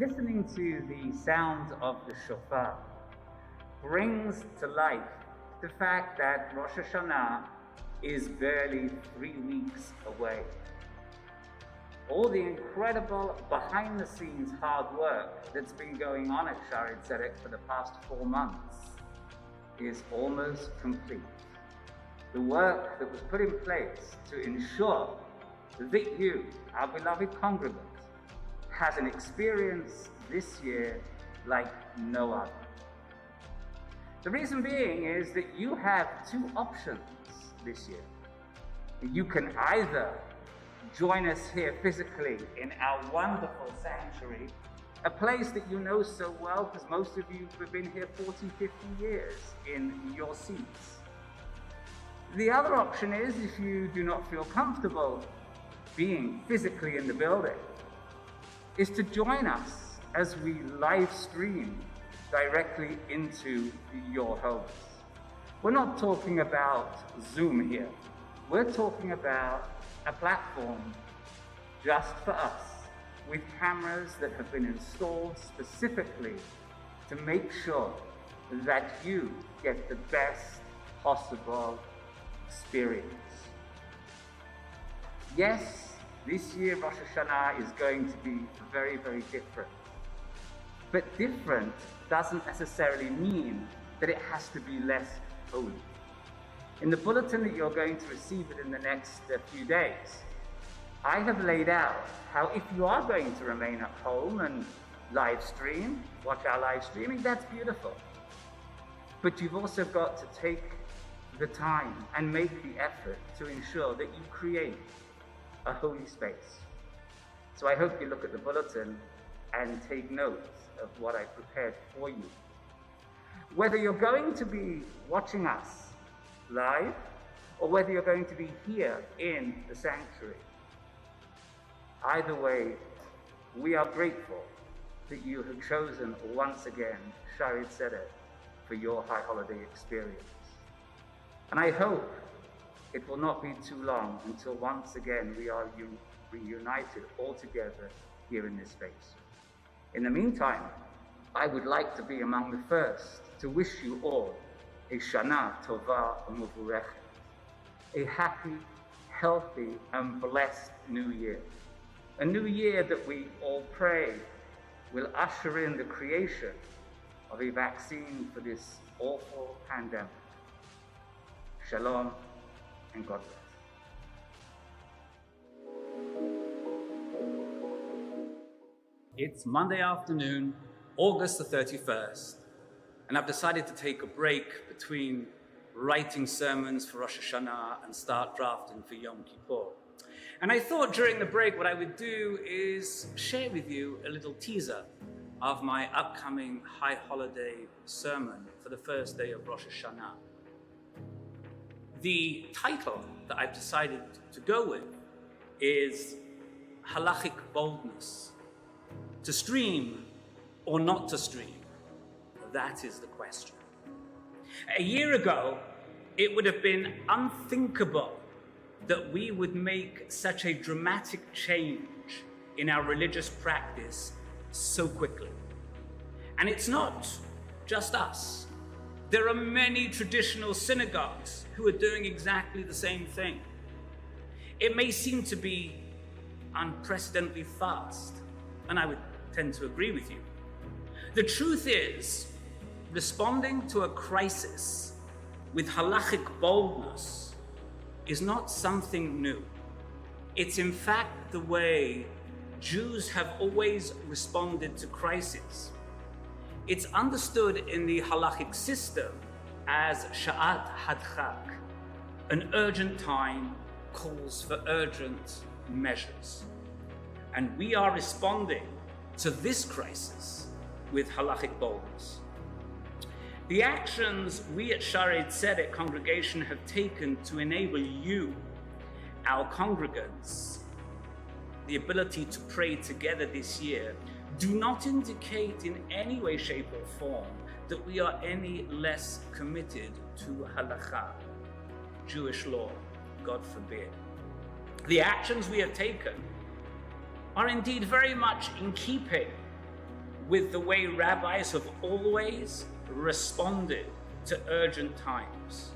Listening to the sound of the shofar brings to life the fact that Rosh Hashanah is barely 3 weeks away. All the incredible behind-the-scenes hard work that's been going on at Shaare Zedek for the past 4 months is almost complete. The work that was put in place to ensure that you, our beloved congregant, has an experience this year like no other. The reason being is that you have 2 options this year. You can either join us here physically in our wonderful sanctuary, a place that you know so well because most of you have been here 40, 50 years in your seats. The other option is, if you do not feel comfortable being physically in the building, is to join us as we live stream directly into your homes. We're not talking about Zoom here. We're talking about a platform just for us, with cameras that have been installed specifically to make sure that you get the best possible experience. Yes, this year Rosh Hashanah is going to be very, very different. But different doesn't necessarily mean that it has to be less holy. In the bulletin that you're going to receive within the next few days, I have laid out how if you are going to remain at home and live stream, watch our live streaming, that's beautiful. But you've also got to take the time and make the effort to ensure that you create a holy space. So I hope you look at the bulletin and take note of what I prepared for you. Whether you're going to be watching us live or whether you're going to be here in the sanctuary, either way, we are grateful that you have chosen once again Shaare Zedek for your high holiday experience. And I hope it will not be too long until once again we are reunited all together here in this space. In the meantime, I would like to be among the first to wish you all a Shana Tova U'Mevurechet, a happy, healthy, and blessed New Year. A new year that we all pray will usher in the creation of a vaccine for this awful pandemic. Shalom and God bless. It's Monday afternoon, August the 31st, and I've decided to take a break between writing sermons for Rosh Hashanah and start drafting for Yom Kippur. And I thought during the break what I would do is share with you a little teaser of my upcoming high holiday sermon for the first day of Rosh Hashanah. The title that I've decided to go with is Halakhic boldness. To stream or not to stream? That is the question. A year ago, it would have been unthinkable that we would make such a dramatic change in our religious practice so quickly. And it's not just us. There are many traditional synagogues who are doing exactly the same thing. It may seem to be unprecedentedly fast, and I would tend to agree with you. The truth is, responding to a crisis with halakhic boldness is not something new. It's in fact the way Jews have always responded to crises. It's understood in the halakhic system as Sha'at Hadchak. An urgent time calls for urgent measures. And we are responding to this crisis with halakhic boldness. The actions we at Shaare Zedek Congregation have taken to enable you, our congregants, the ability to pray together this year, do not indicate in any way, shape, or form that we are any less committed to halakha, Jewish law, God forbid. The actions we have taken are indeed very much in keeping with the way rabbis have always responded to urgent times.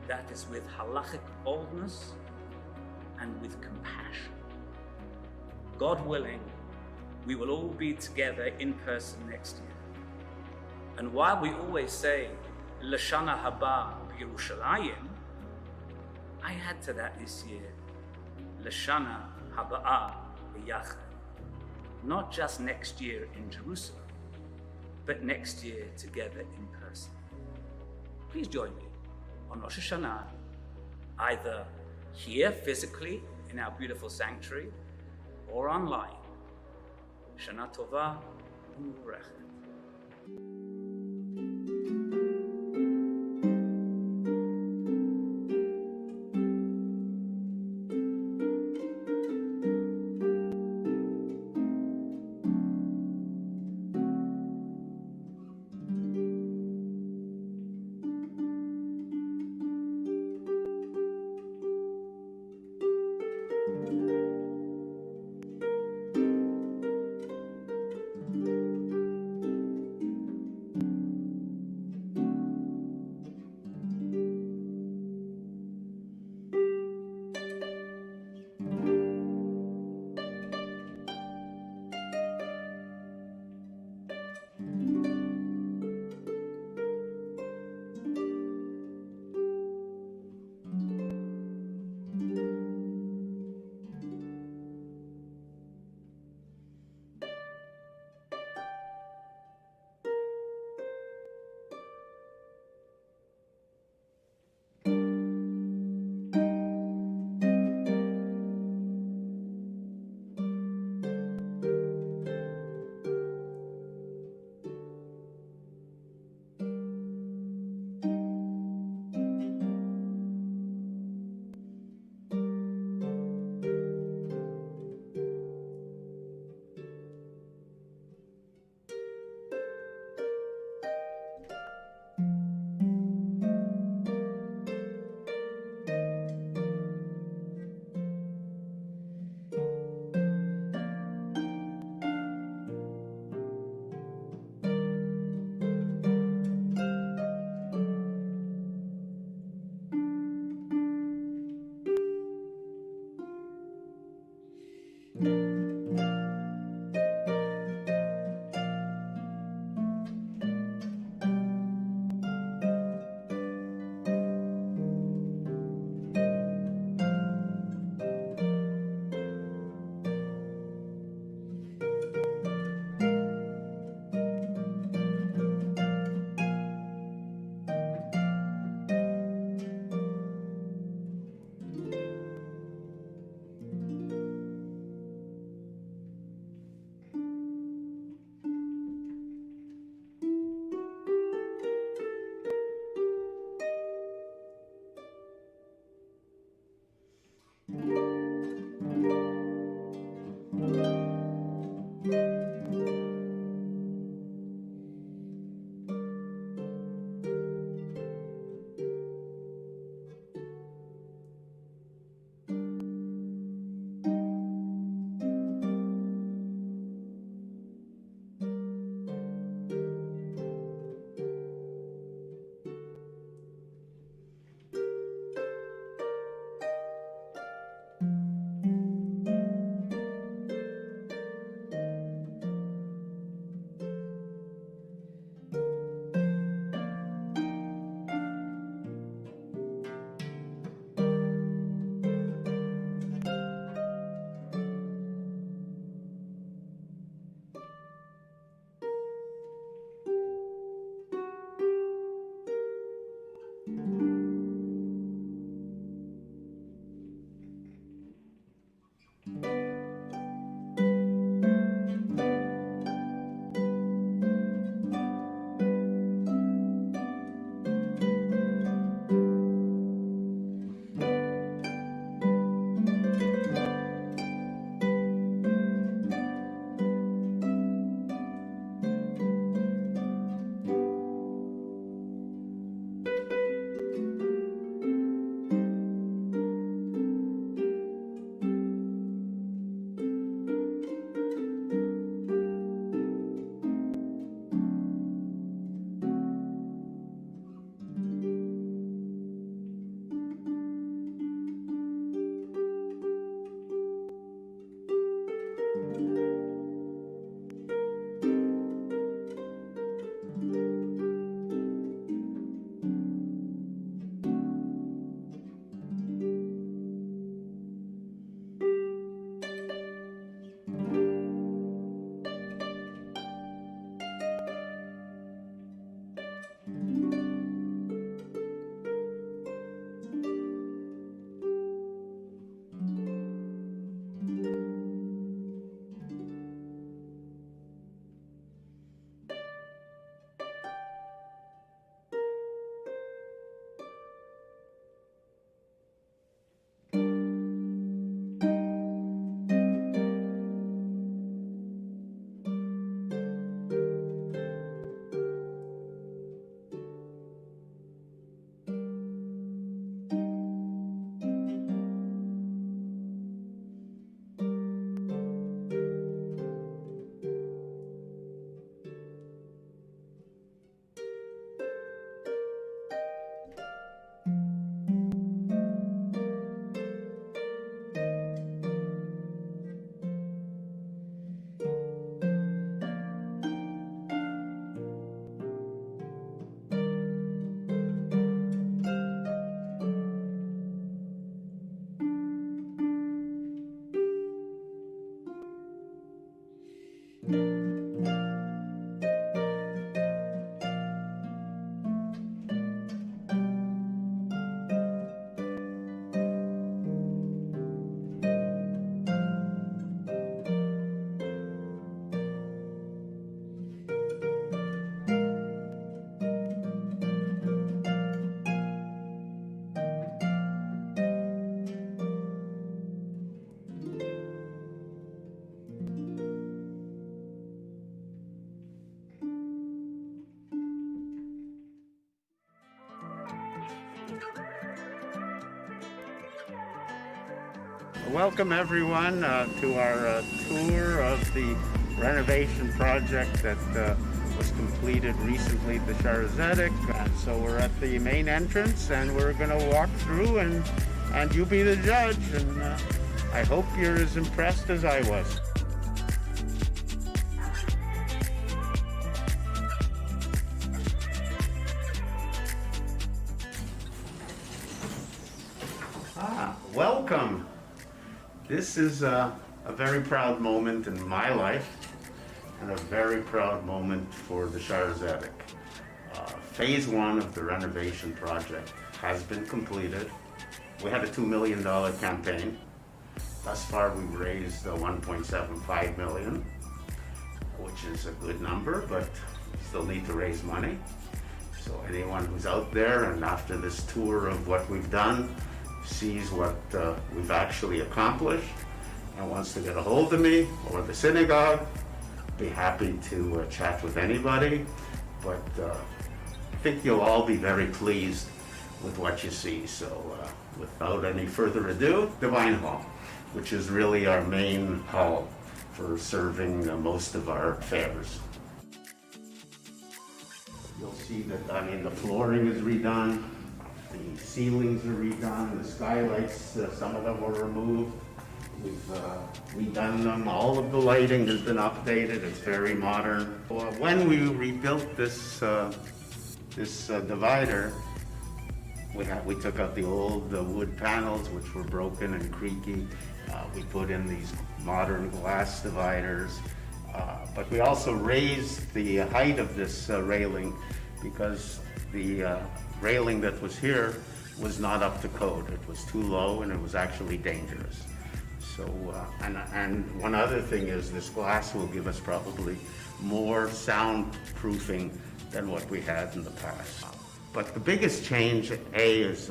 That is with halakhic boldness and with compassion. God willing, we will all be together in person next year. And while we always say, L'shana haba b'Yerushalayim, I add to that this year, L'shana haba'a b'Yachad. Not just next year in Jerusalem, but next year together in person. Please join me on Rosh Hashanah, either here physically in our beautiful sanctuary or online. Shana Tova u'Mevorachet. Welcome everyone to our tour of the renovation project that was completed recently at the Shaare Zedek. So we're at the main entrance and we're going to walk through and you be the judge, and I hope you're as impressed as I was. Welcome. This is a very proud moment in my life and a very proud moment for the Shaare Zedek. Phase 1 of the renovation project has been completed. We had a $2 million campaign. Thus far we've raised $1.75 million, which is a good number, but we still need to raise money. So anyone who's out there and after this tour of what we've done sees what we've actually accomplished and wants to get a hold of me or the synagogue, be happy to chat with anybody. But I think you'll all be very pleased with what you see. So without any further ado, Divine Hall, which is really our main hall for serving most of our fairs. You'll see that, the flooring is redone. The ceilings are redone, the skylights, some of them were removed. We've redone them, all of the lighting has been updated, it's very modern. When we rebuilt this divider, we took out the old wood panels which were broken and creaky. We put in these modern glass dividers, but we also raised the height of this railing because the railing that was here was not up to code. It was too low and it was actually dangerous. So, and one other thing is this glass will give us probably more soundproofing than what we had in the past. But the biggest change, is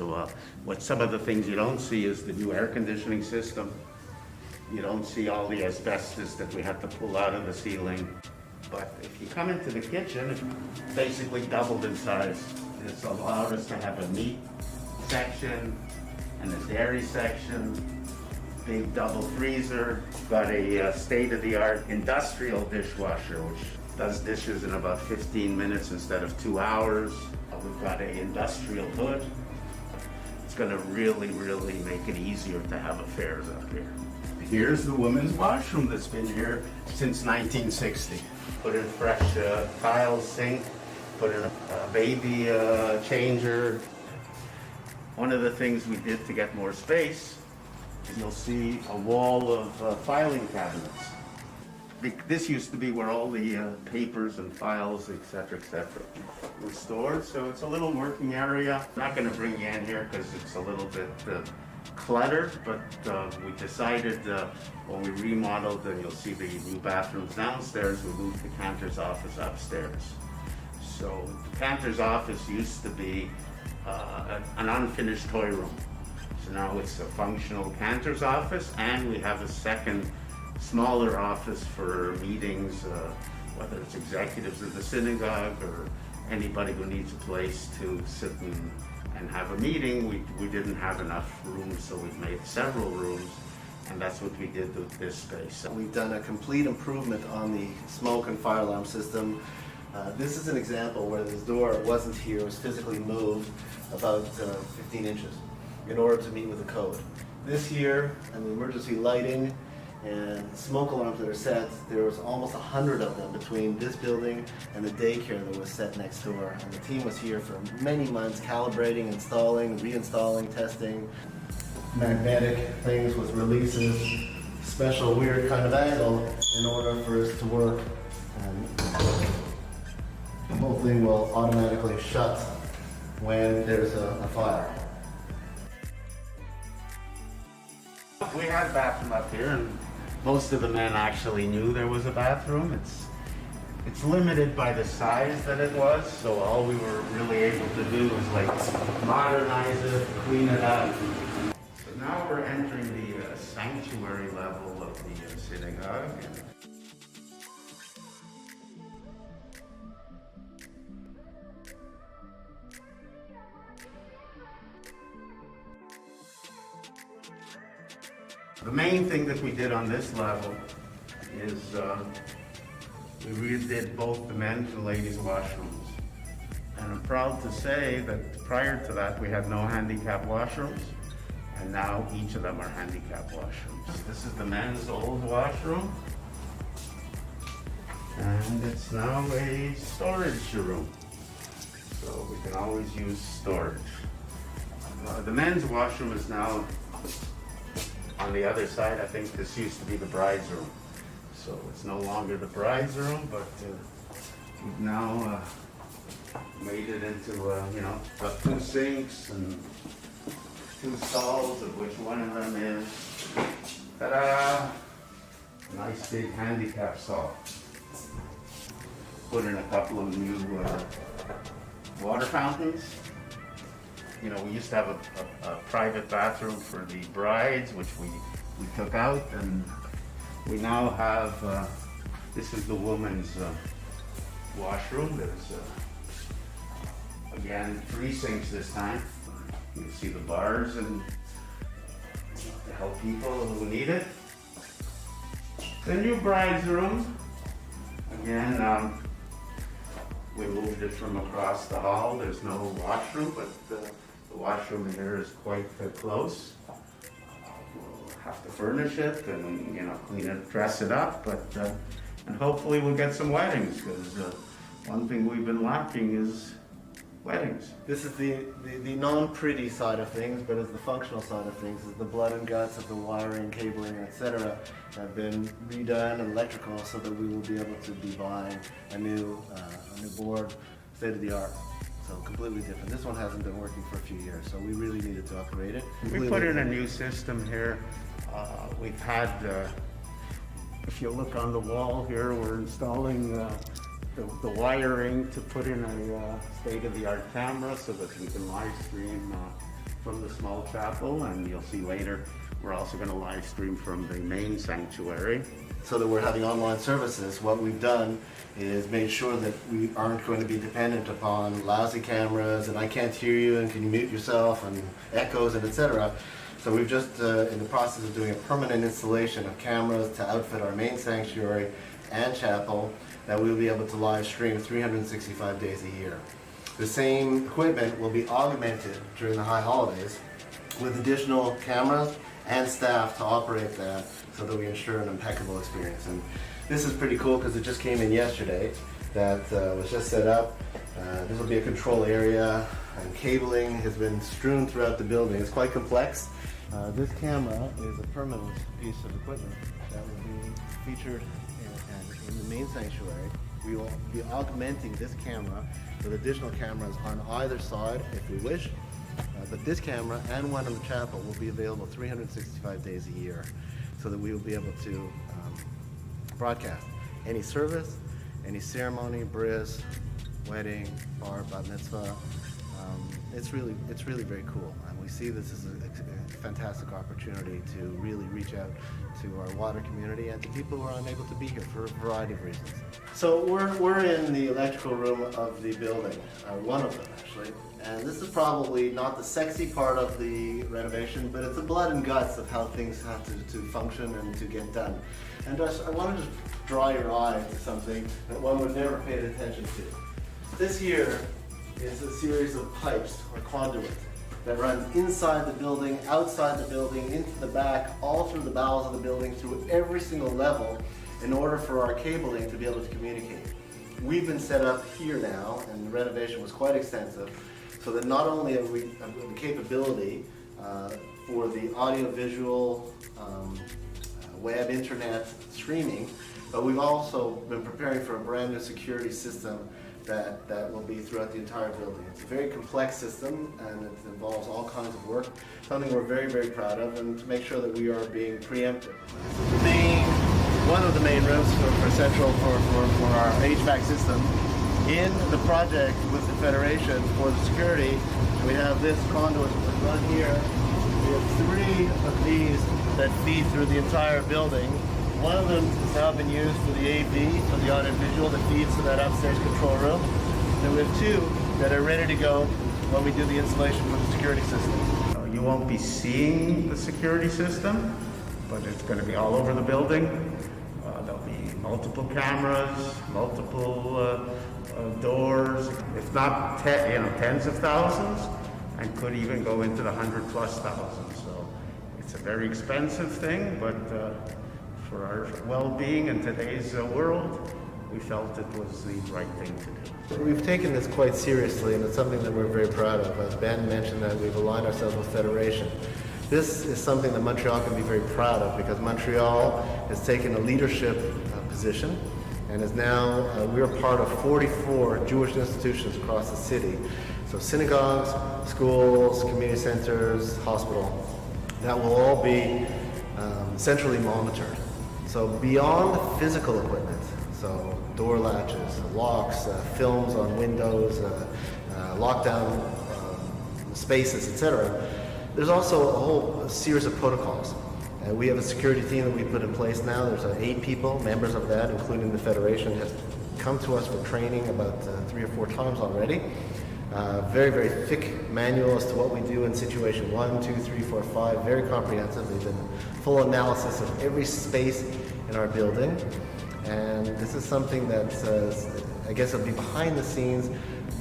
what some of the things you don't see is the new air conditioning system. You don't see all the asbestos that we had to pull out of the ceiling. But if you come into the kitchen, it's basically doubled in size. It's allowed us to have a meat section and a dairy section, big double freezer, got a state-of-the-art industrial dishwasher, which does dishes in about 15 minutes instead of 2 hours. We've got an industrial hood. It's gonna really, really make it easier to have affairs up here. Here's the women's washroom that's been here since 1960. Put in fresh tile sink, put in a baby changer. One of the things we did to get more space is you'll see a wall of filing cabinets. This used to be where all the papers and files, etc., were stored, so it's a little working area. I'm not going to bring you in here because it's a little bit cluttered, but we decided when we remodeled, and you'll see the new bathrooms downstairs, we moved the Cantor's office upstairs. So the Cantor's office used to be an unfinished toy room. So now it's a functional Cantor's office, and we have a second smaller office for meetings, whether it's executives of the synagogue or anybody who needs a place to sit and have a meeting. We didn't have enough rooms, so we've made several rooms, and that's what we did with this space. We've done a complete improvement on the smoke and fire alarm system. This is an example where this door wasn't here, it was physically moved about 15 inches in order to meet with the code. This year, and the emergency lighting and smoke alarms that are set, there was almost 100 of them between this building and the daycare that was set next door. And the team was here for many months, calibrating, installing, reinstalling, testing, magnetic things with releases, special weird kind of angle in order for it to work. And the whole thing will automatically shut when there's a fire. We had a bathroom up here, and most of the men actually knew there was a bathroom. It's limited by the size that it was, so all we were really able to do was like modernize it, clean it up. So now we're entering the sanctuary level of the synagogue. The main thing that we did on this level is we redid both the men's and ladies' washrooms. And I'm proud to say that prior to that we had no handicap washrooms, and now each of them are handicap washrooms. This is the men's old washroom, and it's now a storage room, so we can always use storage. The men's washroom is now on the other side. I think this used to be the bride's room. So it's no longer the bride's room, but we've now made it into, got 2 sinks and 2 stalls, of which one of them is, ta-da, nice big handicap stall. Put in a couple of new water fountains. You know, we used to have a private bathroom for the brides, which we took out, and we now have, this is the woman's washroom. There's, again, 3 sinks this time. You can see the bars and to help people who need it. The new bride's room, again, we moved it from across the hall. There's no washroom, but the washroom here is quite close. We'll have to furnish it and clean it, dress it up, but and hopefully we'll get some weddings, because one thing we've been lacking is weddings. This is the non-pretty side of things, but as the functional side of things, is the blood and guts of the wiring, cabling, etc. have been redone and electrical, so that we will be able to be buying a new board, state of the art. So completely different. This one hasn't been working for a few years, so we really needed to upgrade it. We put in a new system here. We've had, if you look on the wall here, we're installing the wiring to put in a state-of-the-art camera so that we can live stream from the small chapel, and you'll see later we're also going to live stream from the main sanctuary. So that we're having online services, what we've done is made sure that we aren't going to be dependent upon lousy cameras and I can't hear you and can you mute yourself and echoes and etc. So we've just in the process of doing a permanent installation of cameras to outfit our main sanctuary and chapel, that we'll be able to live stream 365 days a year. The same equipment will be augmented during the high holidays with additional cameras and staff to operate that, so that we ensure an impeccable experience. And this is pretty cool because it just came in yesterday. That was just set up. This will be a control area, and cabling has been strewn throughout the building. It's quite complex. This camera is a permanent piece of equipment that will be featured in the main sanctuary. We will be augmenting this camera with additional cameras on either side if we wish. But this camera and one in the chapel will be available 365 days a year, so that we will be able to broadcast any service, any ceremony, bris, wedding, bar, bat mitzvah. It's really very cool, and we see this as a fantastic opportunity to really reach out to our water community and to people who are unable to be here for a variety of reasons. So we're in the electrical room of the building, one of them actually. And this is probably not the sexy part of the renovation, but it's the blood and guts of how things have to function and to get done. And I want to just draw your eye to something that one would never pay attention to. This here is a series of pipes or conduit that runs inside the building, outside the building, into the back, all through the bowels of the building, through every single level, in order for our cabling to be able to communicate. We've been set up here now, and the renovation was quite extensive, so that not only have we the capability for the audio-visual web, internet, streaming, but we've also been preparing for a brand new security system that will be throughout the entire building. It's a very complex system and it involves all kinds of work, something we're very, very proud of, and to make sure that we are being preemptive. One of the main rooms for central for our HVAC system. In the project with the Federation for the security, we have this conduit that run here. We have 3 of these that feed through the entire building. One of them has now been used for the AV, for the audio visual that feeds to that upstairs control room. Then we have 2 that are ready to go when we do the installation for the security system. You won't be seeing the security system, but it's going to be all over the building. There'll be multiple cameras, multiple doors, if not tens of thousands, and could even go into the 100+ thousands. So it's a very expensive thing, but for our well-being in today's world, we felt it was the right thing to do. We've taken this quite seriously, and it's something that we're very proud of. As Ben mentioned, that we've aligned ourselves with Federation. This is something that Montreal can be very proud of, because Montreal has taken a leadership position and is now, we're part of 44 Jewish institutions across the city. So synagogues, schools, community centers, hospital, that will all be centrally monitored. So beyond the physical equipment, so door latches, locks, films on windows, lockdown spaces, etc., there's also a whole series of protocols. We have a security team that we put in place now. There's 8 people, members of that, including the Federation, have come to us for training about 3 or 4 times already. Very, very thick manual as to what we do in situation 1, 2, 3, 4, 5, very comprehensive. They've been full analysis of every space in our building. And this is something that, I guess it'll be behind the scenes,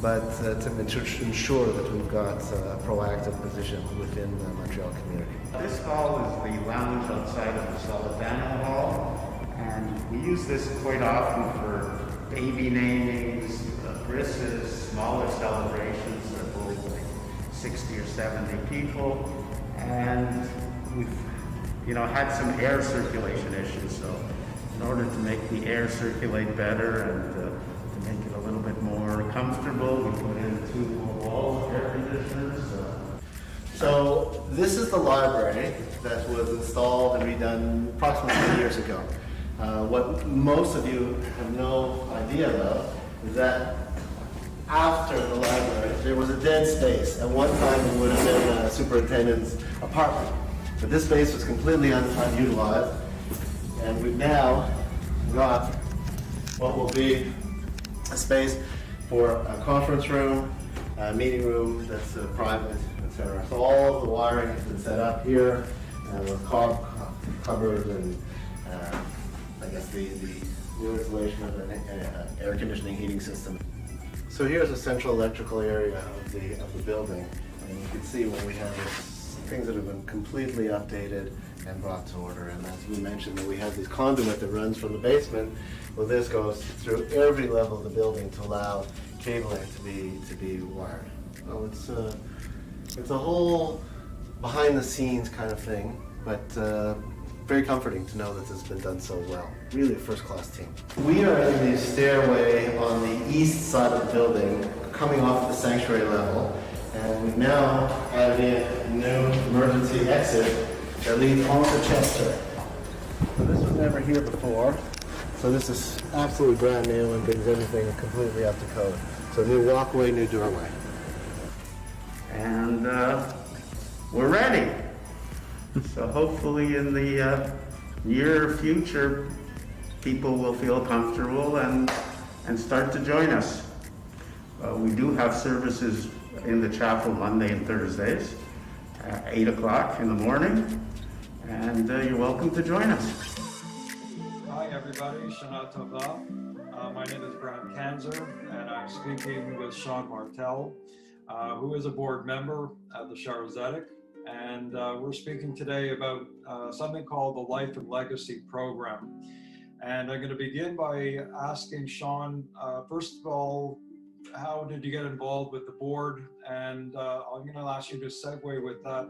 but to ensure that we've got a proactive position within the Montreal community. This hall is the lounge outside of the Solitano Hall, and we use this quite often for baby namings, brisses, smaller celebrations that hold like 60 or 70 people, and we've had some air circulation issues, so in order to make the air circulate better and to make it a little bit more comfortable, we put in 2 more wall air conditioners. So this is the library that was installed and redone approximately 10 years ago. What most of you have no idea about is that after the library, there was a dead space. At one time, it would have been a superintendent's apartment. But this space was completely unutilized, and we've now got what will be a space for a conference room, a meeting room that's private, etc. So all of the wiring has been set up here with cupboards and I guess the new installation of an air conditioning heating system. So here's a central electrical area of the building, and you can see when we have things that have been completely updated and brought to order. And as we mentioned, that we have this conduit that runs from the basement. Well, this goes through every level of the building to allow cabling to be wired. Well, it's a whole behind the scenes kind of thing, but very comforting to know that this has been done so well. Really a first-class team. We are in the stairway on the east side of the building, coming off the sanctuary level, and we've now added in a new emergency exit that leads onto Chester. So this was never here before, so this is absolutely brand new and brings everything completely up to code. So new walkway, new doorway. And we're ready. So hopefully in the near future, people will feel comfortable and start to join us. We do have services in the chapel Monday and Thursdays at 8 o'clock in the morning, and you're welcome to join us. Hi everybody, Shana Tova. My name is Brian Kanzer, and I'm speaking with Sean Martel, who is a board member at the Shaare Zedek. And we're speaking today about something called the Life and Legacy Program. And I'm going to begin by asking Sean, first of all, how did you get involved with the board? And I'm going to ask you to segue with that,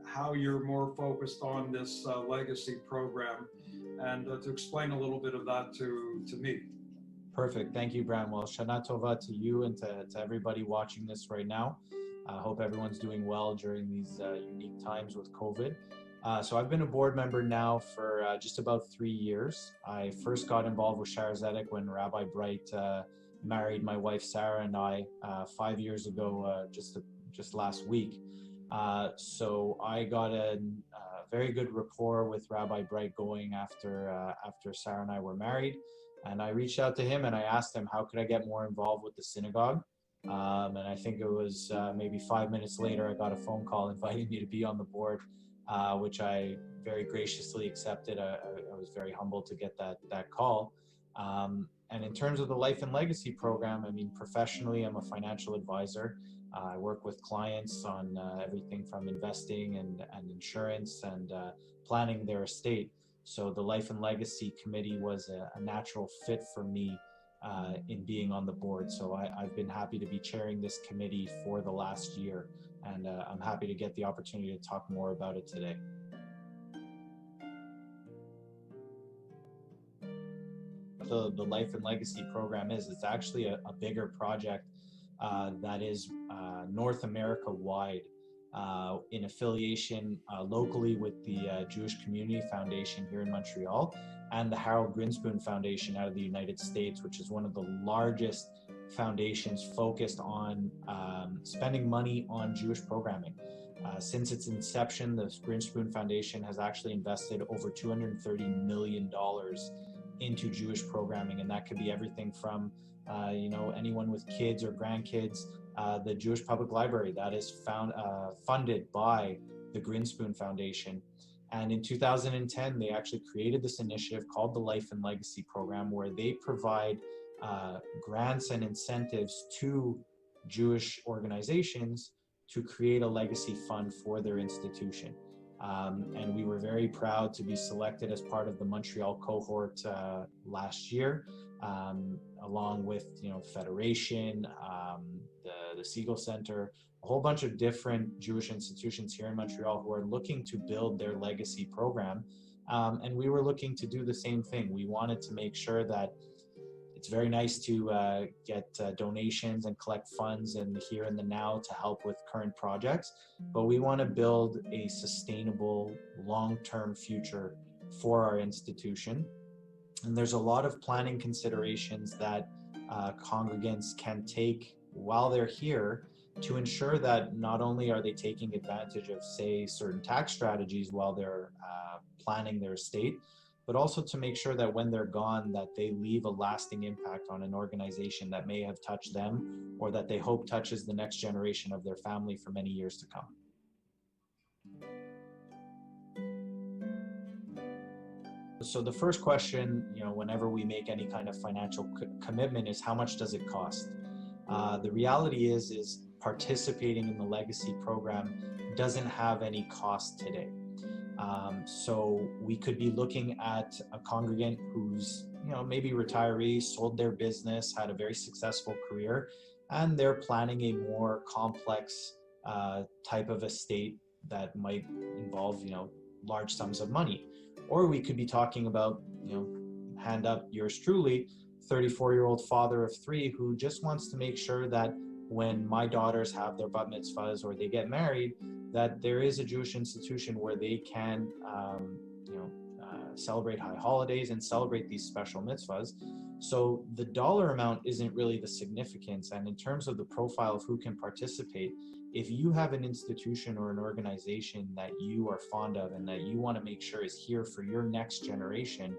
how you're more focused on this legacy program. and to explain a little bit of that to me. Perfect. Thank you, Bram. Well, Shana Tova to you and to everybody watching this right now. I hope everyone's doing well during these unique times with COVID. So I've been a board member now for just about 3 years. I first got involved with Shaare Zedek when Rabbi Bright married my wife Sarah and I 5 years ago, just last week. So I got a very good rapport with Rabbi Bright going after Sarah and I were married. And I reached out to him and I asked him, how could I get more involved with the synagogue? And I think it was maybe 5 minutes later, I got a phone call inviting me to be on the board, which I very graciously accepted. I was very humbled to get that call. And in terms of the Life and Legacy program, I mean, professionally, I'm a financial advisor. I work with clients on everything from investing and insurance and planning their estate. So the Life and Legacy Committee was a natural fit for me in being on the board. So I've been happy to be chairing this committee for the last year, and I'm happy to get the opportunity to talk more about it today. The Life and Legacy program it's actually a bigger project that is North America wide, in affiliation locally with the Jewish Community Foundation here in Montreal and the Harold Grinspoon Foundation out of the United States, which is one of the largest foundations focused on spending money on Jewish programming. Since its inception, the Grinspoon Foundation has actually invested over $230 million into Jewish programming, and that could be everything from anyone with kids or grandkids. The Jewish Public Library that is funded by the Grinspoon Foundation. And in 2010, they actually created this initiative called the Life and Legacy Program, where they provide grants and incentives to Jewish organizations to create a legacy fund for their institution. And we were very proud to be selected as part of the Montreal cohort last year, along with Federation, the Siegel Center, a whole bunch of different Jewish institutions here in Montreal who are looking to build their legacy program. And we were looking to do the same thing. We wanted to make sure that it's very nice to get donations and collect funds in the here and the now to help with current projects, but we want to build a sustainable long-term future for our institution. And there's a lot of planning considerations that congregants can take while they're here to ensure that not only are they taking advantage of, say, certain tax strategies while they're planning their estate, but also to make sure that when they're gone, that they leave a lasting impact on an organization that may have touched them or that they hope touches the next generation of their family for many years to come. So the first question, whenever we make any kind of financial commitment is how much does it cost? The reality is participating in the legacy program doesn't have any cost today. So we could be looking at a congregant who's, maybe retiree, sold their business, had a very successful career, and they're planning a more complex type of estate that might involve, large sums of money. Or we could be talking about, hand up yours truly, 34-year-old father of 3 who just wants to make sure that when my daughters have their bat mitzvahs or they get married, that there is a Jewish institution where they can, celebrate high holidays and celebrate these special mitzvahs. So the dollar amount isn't really the significance. And in terms of the profile of who can participate, if you have an institution or an organization that you are fond of and that you want to make sure is here for your next generation,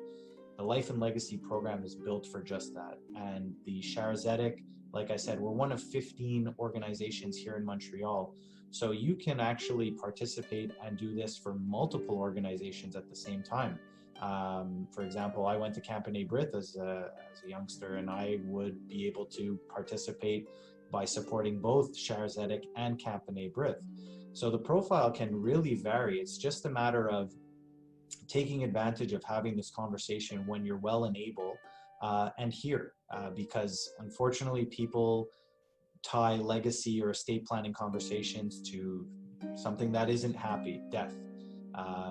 the Life and Legacy program is built for just that. And the Shaare Zedek, like I said, we're one of 15 organizations here in Montreal. So you can actually participate and do this for multiple organizations at the same time. For example, I went to Camp B'nai B'rith as a youngster, and I would be able to participate by supporting both Shaare Zedek and Camp B'nai B'rith. So the profile can really vary. It's just a matter of taking advantage of having this conversation when you're well and able and here, because unfortunately people tie legacy or estate planning conversations to something that isn't happy, death,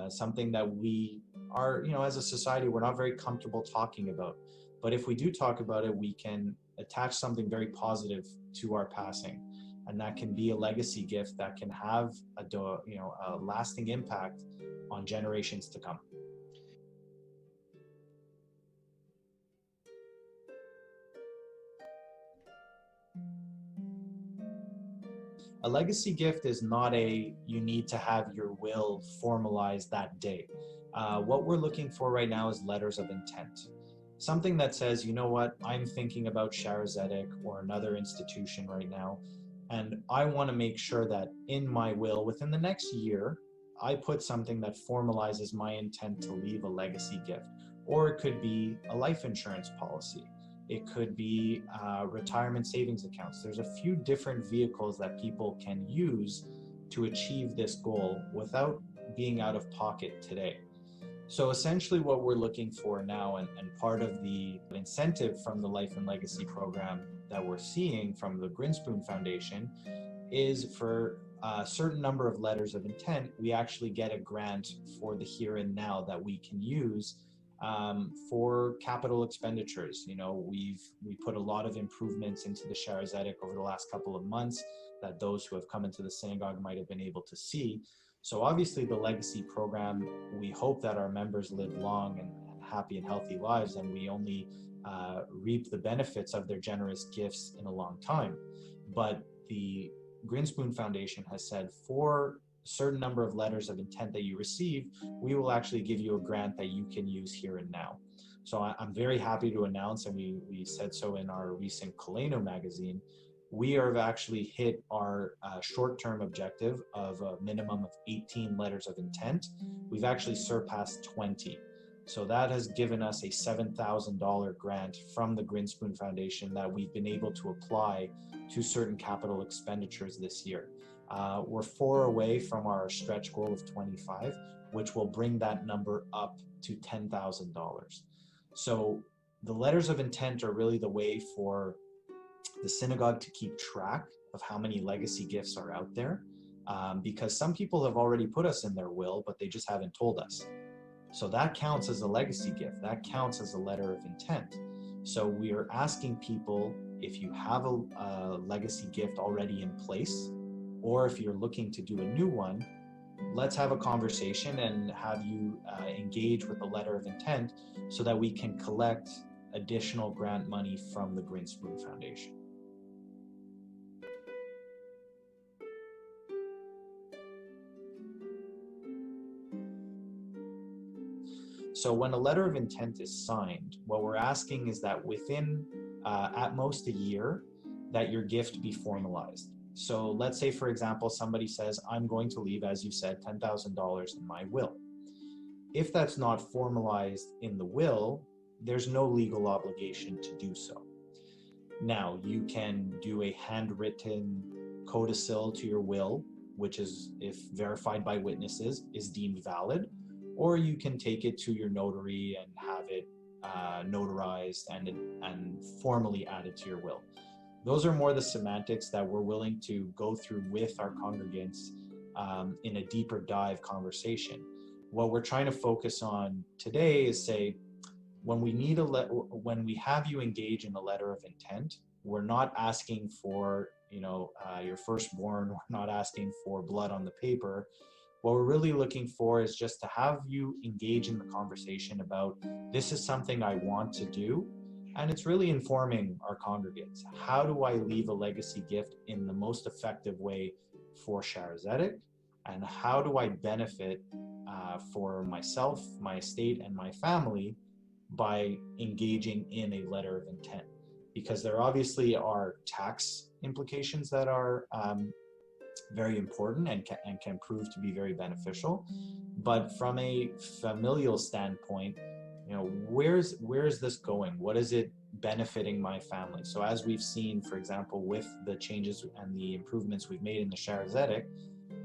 something that we are, as a society, we're not very comfortable talking about. But if we do talk about it, we can attach something very positive to our passing. And that can be a legacy gift that can have a lasting impact on generations to come. A legacy gift is not you need to have your will formalized that day. What we're looking for right now is letters of intent. Something that says, you know what, I'm thinking about Shaare Zedek or another institution right now, and I want to make sure that in my will, within the next year, I put something that formalizes my intent to leave a legacy gift. Or it could be a life insurance policy. It could be retirement savings accounts. There's a few different vehicles that people can use to achieve this goal without being out of pocket today. So essentially what we're looking for now, and part of the incentive from the Life and Legacy program that we're seeing from the Grinspoon Foundation, is for a certain number of letters of intent, we actually get a grant for the here and now that we can use for capital expenditures. We put a lot of improvements into the Shaare Zedek over the last couple of months that those who have come into the synagogue might have been able to see. So obviously the legacy program, we hope that our members live long and happy and healthy lives, and we only reap the benefits of their generous gifts in a long time. But the Grinspoon Foundation has said, for a certain number of letters of intent that you receive, we will actually give you a grant that you can use here and now. So I'm very happy to announce, and we said so in our recent Kaleno magazine, we have actually hit our short-term objective of a minimum of 18 letters of intent. We've actually surpassed 20. So that has given us a $7,000 grant from the Grinspoon Foundation that we've been able to apply to certain capital expenditures this year. We're 4 away from our stretch goal of 25, which will bring that number up to $10,000. So the letters of intent are really the way for the synagogue to keep track of how many legacy gifts are out there, because some people have already put us in their will, but they just haven't told us. So that counts as a legacy gift. That counts as a letter of intent. So we are asking people, if you have a legacy gift already in place, or if you're looking to do a new one, let's have a conversation and have you engage with a letter of intent so that we can collect additional grant money from the Grinspoon Foundation. So when a letter of intent is signed, what we're asking is that within at most a year, that your gift be formalized. So let's say, for example, somebody says, I'm going to leave, as you said, $10,000 in my will. If that's not formalized in the will, there's no legal obligation to do so. Now, you can do a handwritten codicil to your will, which is, if verified by witnesses, is deemed valid, or you can take it to your notary and have it notarized and formally added to your will. Those are more the semantics that we're willing to go through with our congregants in a deeper dive conversation. What we're trying to focus on today is, say, when we have you engage in a letter of intent, we're not asking for your firstborn. We're not asking for blood on the paper. What we're really looking for is just to have you engage in the conversation about, this is something I want to do, and it's really informing our congregants. How do I leave a legacy gift in the most effective way for Shaare Zedek, and how do I benefit for myself, my estate, and my family by engaging in a letter of intent? Because there obviously are tax implications that are very important and can prove to be very beneficial. But from a familial standpoint, where's this going? What is it benefiting my family? So as we've seen, for example, with the changes and the improvements we've made in the Shaare Zedek,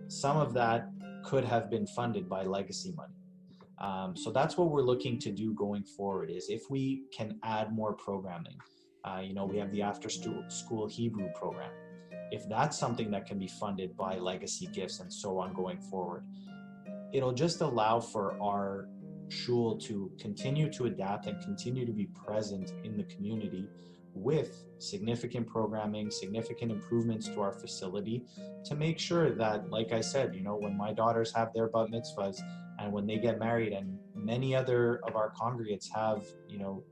some of that could have been funded by legacy money. So that's what we're looking to do going forward, is if we can add more programming. We have the after school Hebrew program. If that's something that can be funded by legacy gifts and so on going forward, it'll just allow for our shul to continue to adapt and continue to be present in the community with significant programming, significant improvements to our facility to make sure that, like I said, when my daughters have their bat mitzvahs and when they get married and many other of our congregates have,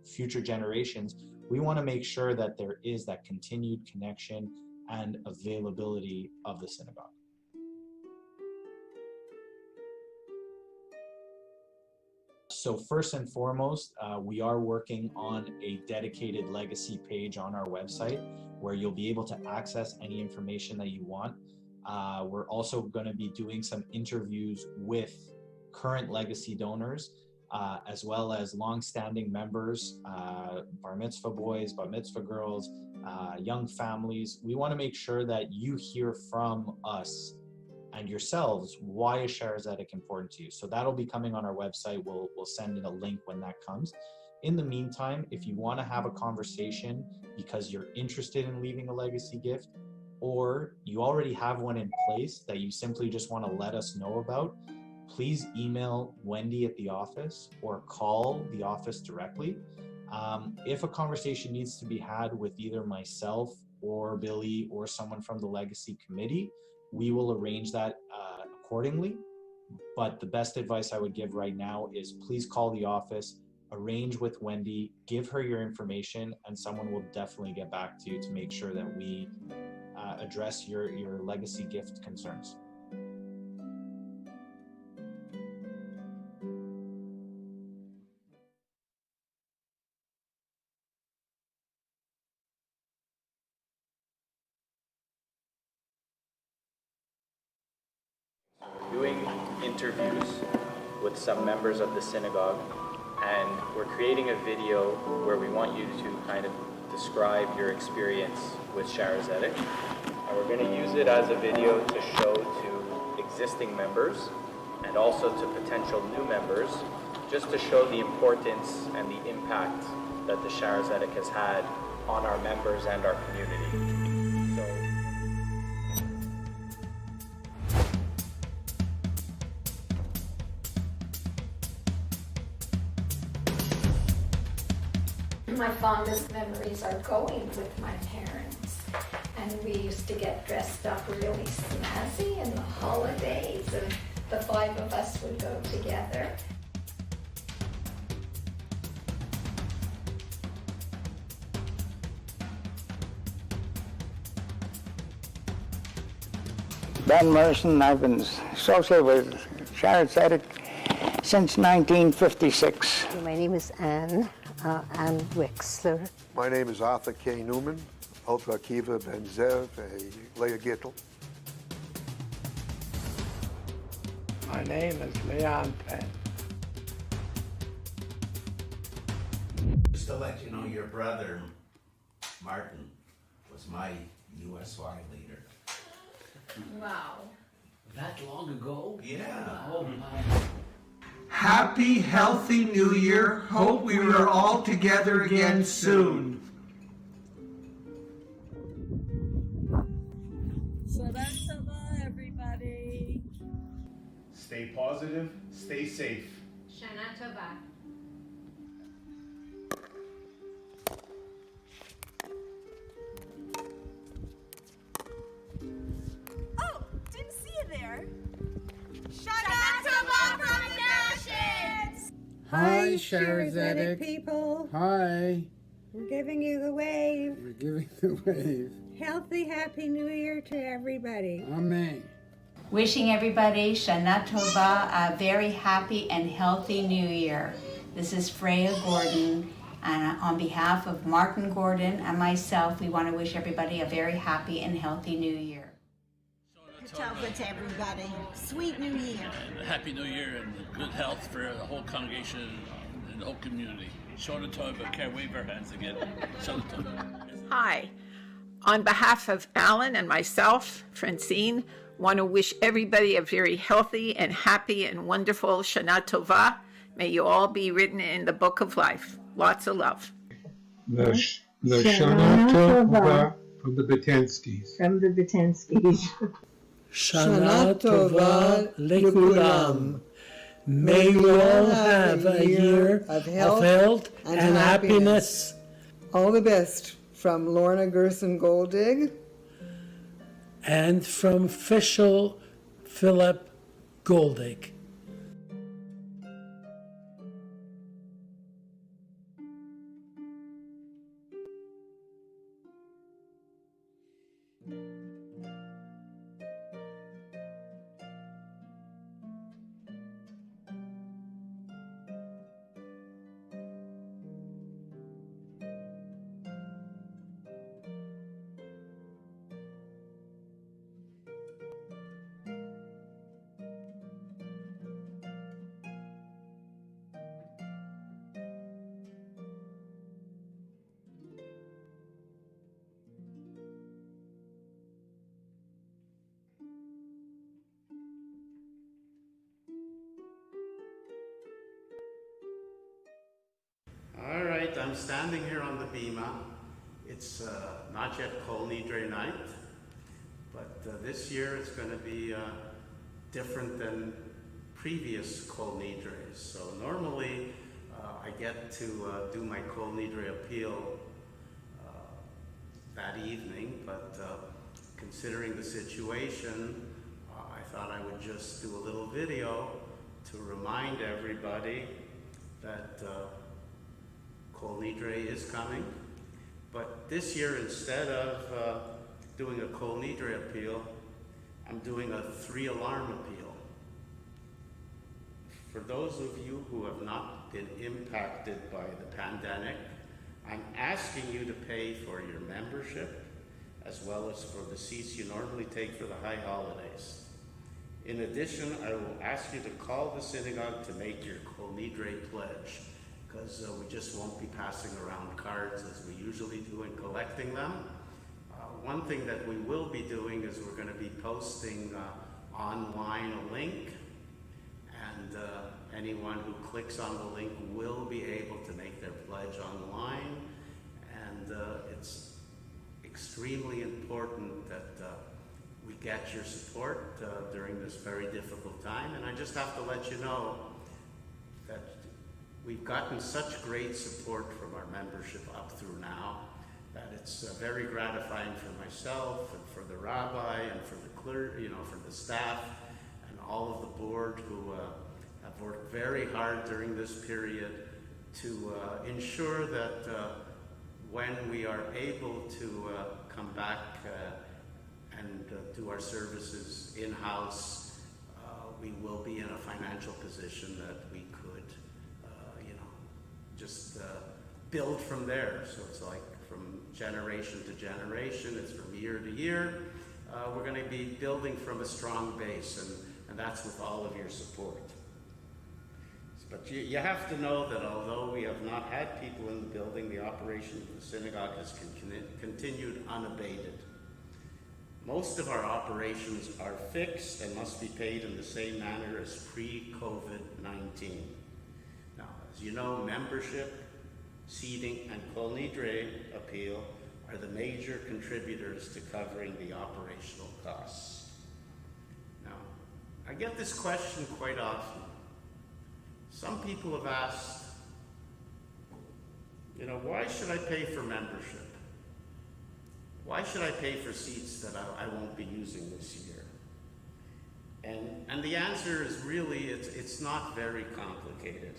future generations, we want to make sure that there is that continued connection and availability of the synagogue. So first and foremost, we are working on a dedicated legacy page on our website where you'll be able to access any information that you want. We're also going to be doing some interviews with current legacy donors, as well as long-standing members, bar mitzvah boys, bar mitzvah girls, young families. We want to make sure that you hear from us and yourselves, why is Shaare Zedek important to you? So that'll be coming on our website. We'll send in a link when that comes. In the meantime, if you want to have a conversation because you're interested in leaving a legacy gift, or you already have one in place that you simply just want to let us know about, please email Wendy at the office or call the office directly. If a conversation needs to be had with either myself or Billy or someone from the legacy committee, we will arrange that accordingly. But the best advice I would give right now is please call the office, arrange with Wendy, give her your information, and someone will definitely get back to you to make sure that we address your legacy gift concerns. Doing interviews with some members of the synagogue, and we're creating a video where we want you to kind of describe your experience with Shaare Zedek, and we're going to use it as a video to show to existing members and also to potential new members, just to show the importance and the impact that the Shaare Zedek has had on our members and our community. My fondest memories are going with my parents, and we used to get dressed up really snazzy in the holidays, and the five of us would go together. Ben Merson, I've been associated with Shaare Zedek since 1956. My name is Anne Wexler. My name is Arthur K. Newman, Ultra Kiva Ben Zev, a Leah Gittel. My name is Leon Penn. Just to let you know, your brother, Martin, was my USY leader. Wow. That long ago? Yeah. Oh my. Happy, healthy New Year. Hope we are all together again soon. Shana Tova, everybody. Stay positive, stay safe. Shana Tova. Oh, didn't see you there. Shana Tova from the Ashes. Hi, Shaare Zedek people. Hi. We're giving you the wave. We're giving the wave. Healthy, happy New Year to everybody. Amen. Wishing everybody Shana Tova, a very happy and healthy New Year. This is Freya Gordon, and on behalf of Martin Gordon and myself, we want to wish everybody a very happy and healthy New Year. Tova to everybody. Sweet New Year. Happy New Year and good health for the whole congregation and the whole community. Shana Tova, can't wave our hands again. Shana Tova. Hi. On behalf of Alan and myself, Francine, want to wish everybody a very healthy and happy and wonderful Shana Tova. May you all be written in the book of life. Lots of love. The Shana Tova from the Betenskis. From the Betenskis. Shana Tova lekulam. May we all have a year of health and happiness. All the best from Lorna Gerson-Goldig. And from Official Philip Goldig. All right, I'm standing here on the bima. It's not yet Kol Nidre night, but this year it's going to be different than previous Kol Nidres. So normally I get to do my Kol Nidre appeal that evening, but considering the situation, I thought I would just do a little video to remind everybody that Kol Nidre is coming, but this year instead of doing a Kol Nidre appeal, I'm doing a 3-alarm appeal. For those of you who have not been impacted by the pandemic, I'm asking you to pay for your membership as well as for the seats you normally take for the high holidays. In addition, I will ask you to call the synagogue to make your Kol Nidre pledge, because we just won't be passing around cards as we usually do and collecting them. One thing that we will be doing is we're going to be posting online a link, and anyone who clicks on the link will be able to make their pledge online, and it's extremely important that we get your support during this very difficult time. And I just have to let you know that we've gotten such great support from our membership up through now that it's very gratifying for myself and for the rabbi and for the for the staff and all of the board who have worked very hard during this period to ensure that when we are able to come back and do our services in-house, we will be in a financial position that we could just build from there. So it's like from generation to generation, it's from year to year. We're going to be building from a strong base, and that's with all of your support. But you have to know that although we have not had people in the building, the operation of the synagogue has continued unabated. Most of our operations are fixed and must be paid in the same manner as pre-COVID-19. Now, as you know, membership, seating, and Kol Nidre appeal are the major contributors to covering the operational costs. Now, I get this question quite often. Some people have asked, why should I pay for membership? Why should I pay for seats that I won't be using this year? And the answer is really, it's not very complicated.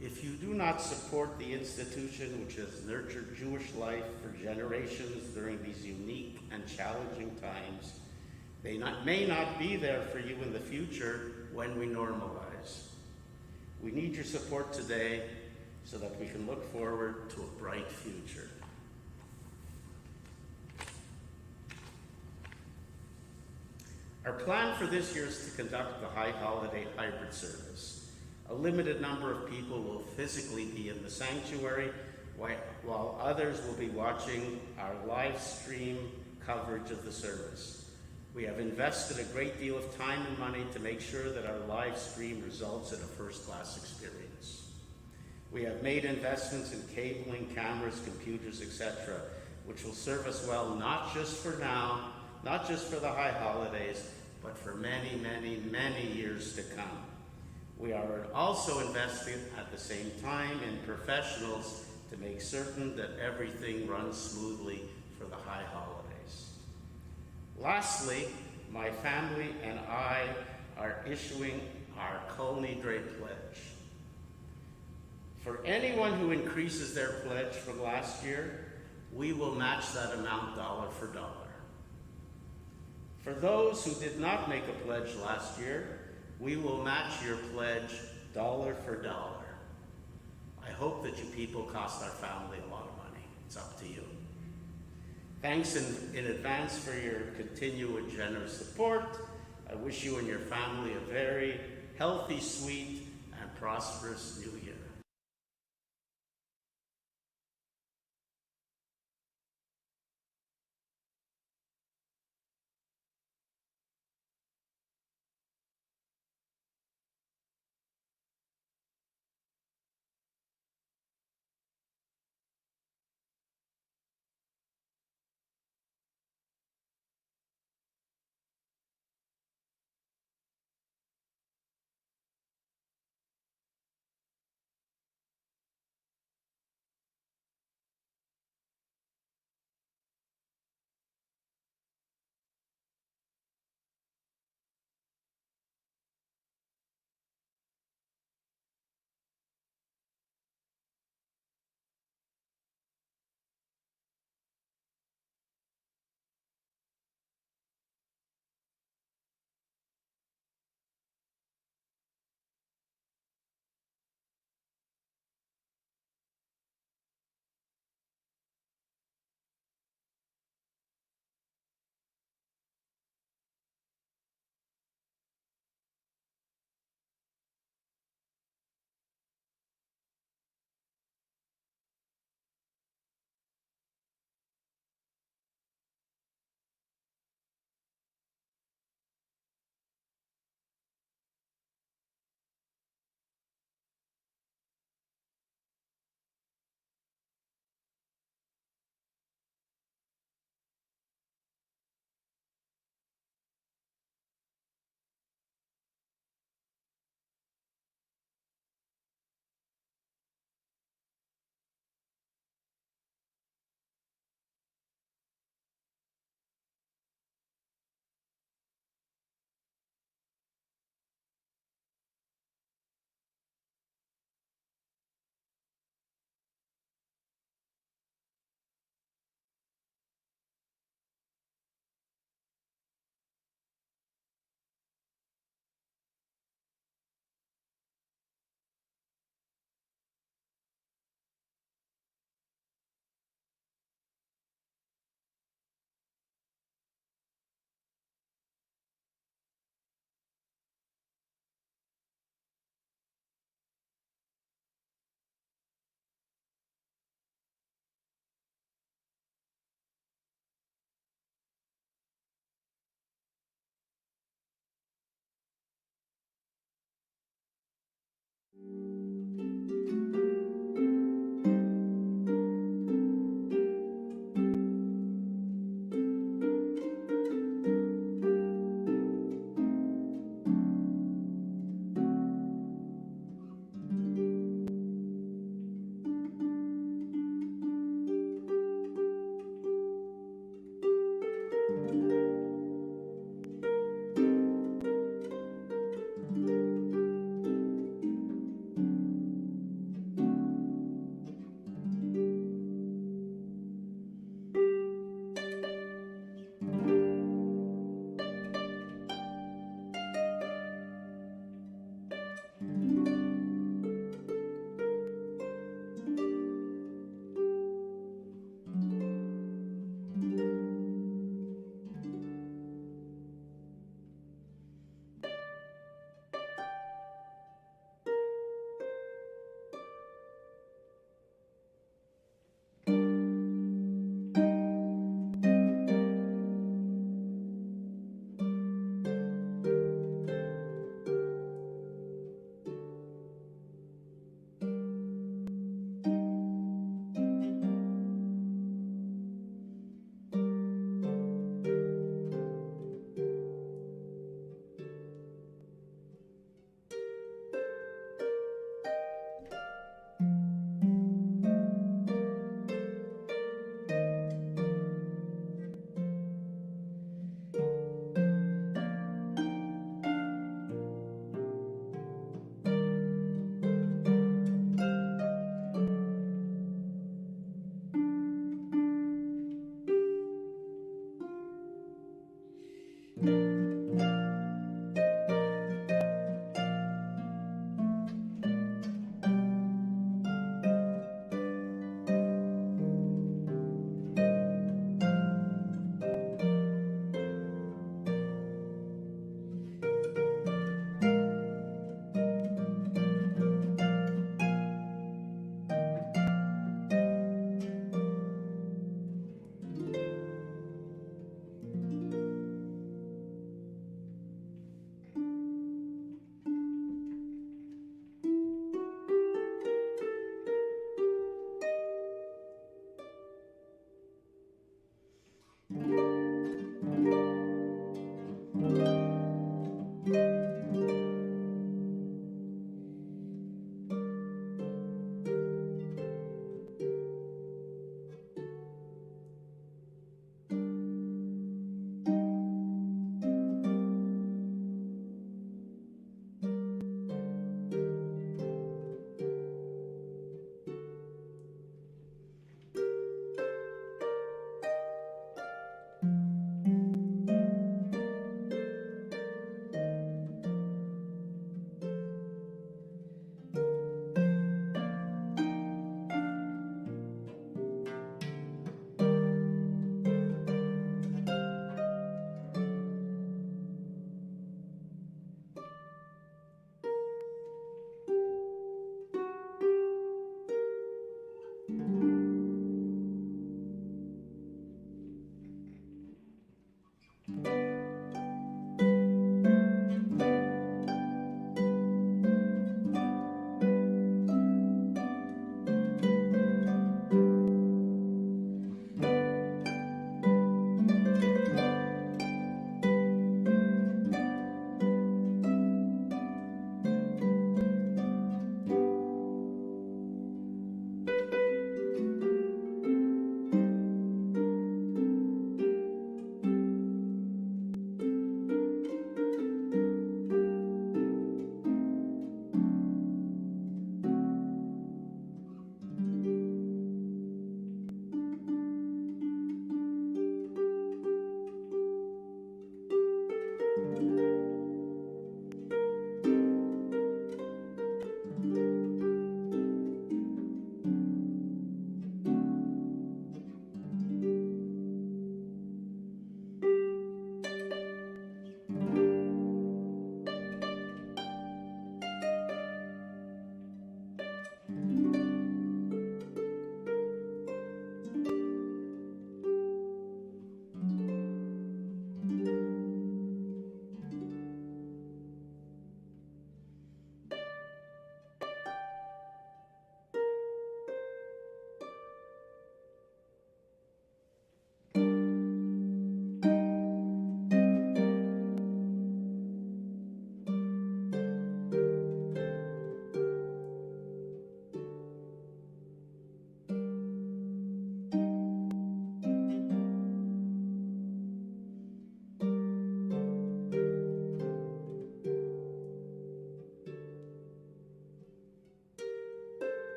If you do not support the institution which has nurtured Jewish life for generations during these unique and challenging times, they may not be there for you in the future when we normalize. We need your support today so that we can look forward to a bright future. Our plan for this year is to conduct the High Holiday Hybrid Service. A limited number of people will physically be in the sanctuary, while others will be watching our live stream coverage of the service. We have invested a great deal of time and money to make sure that our live stream results in a first-class experience. We have made investments in cabling, cameras, computers, etc., which will serve us well not just for now, not just for the high holidays, but for many, many, many years to come. We are also investing at the same time in professionals to make certain that everything runs smoothly for the high holidays. Lastly, my family and I are issuing our Kol Nidre pledge. For anyone who increases their pledge from last year, we will match that amount dollar for dollar. For those who did not make a pledge last year, we will match your pledge dollar for dollar. I hope that you people cost our family a lot of money. It's up to you. Thanks in advance for your continued generous support. I wish you and your family a very healthy, sweet, and prosperous new year.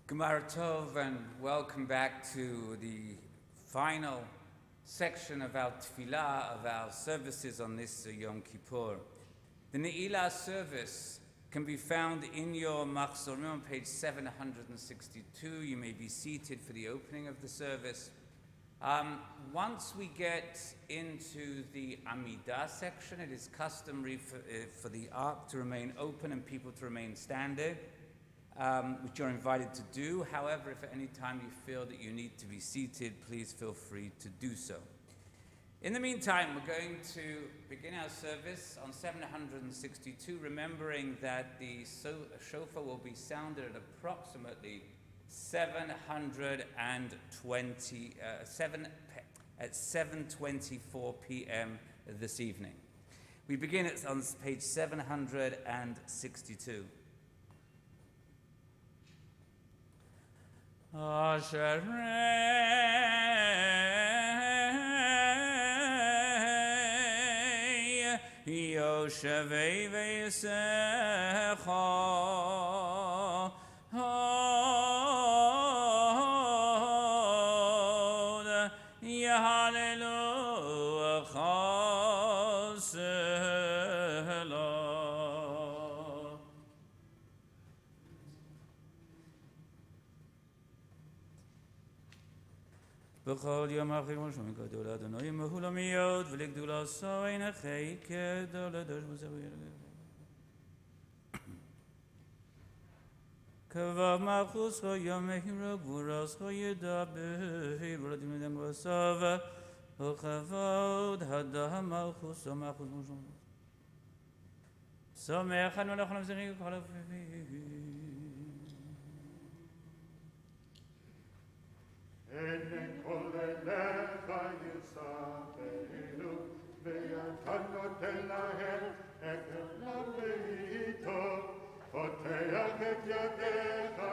Gemara Tov, and welcome back to the final section of our tefillah, of our services on this Yom Kippur. The Neilah service can be found in your machzorim on page 762. You may be seated for the opening of the service. Once we get into the Amidah section, it is customary for the ark to remain open and people to remain standing, which you're invited to do. However, if at any time you feel that you need to be seated, please feel free to do so. In the meantime, we're going to begin our service on 762, remembering that the shofar will be sounded at approximately 7:24 p.m. this evening. We begin on page 762. Asherei Yoshevei V'Yisecha Hod Yahalelu Chasela. בכל יום אחר משום גדול אדוני מהולמיות ולגדולה סוין אחי כדול דוש מזרוי כבב מלכוס חו יום מהירה גבורס חו ידע בהיר ולדים לדם רסב וכבוד הדה מלכוס ומלכוס משום סומך אנו אנחנו מזרים כל הפבים Ene kole lecha yisafelu ve'atano telahem ekelam leito poteach et yadecha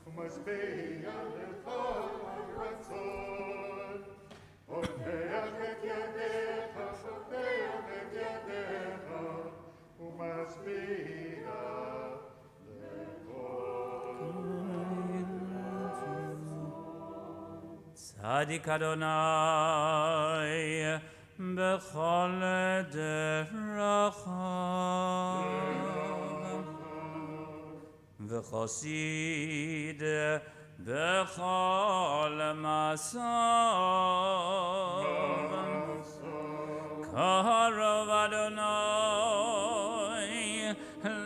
umasbeya lechol ratzon poteach et yadecha umasbeya Tzadik Adonai b'chol derachav v'chosid b'chol masav karov Adonai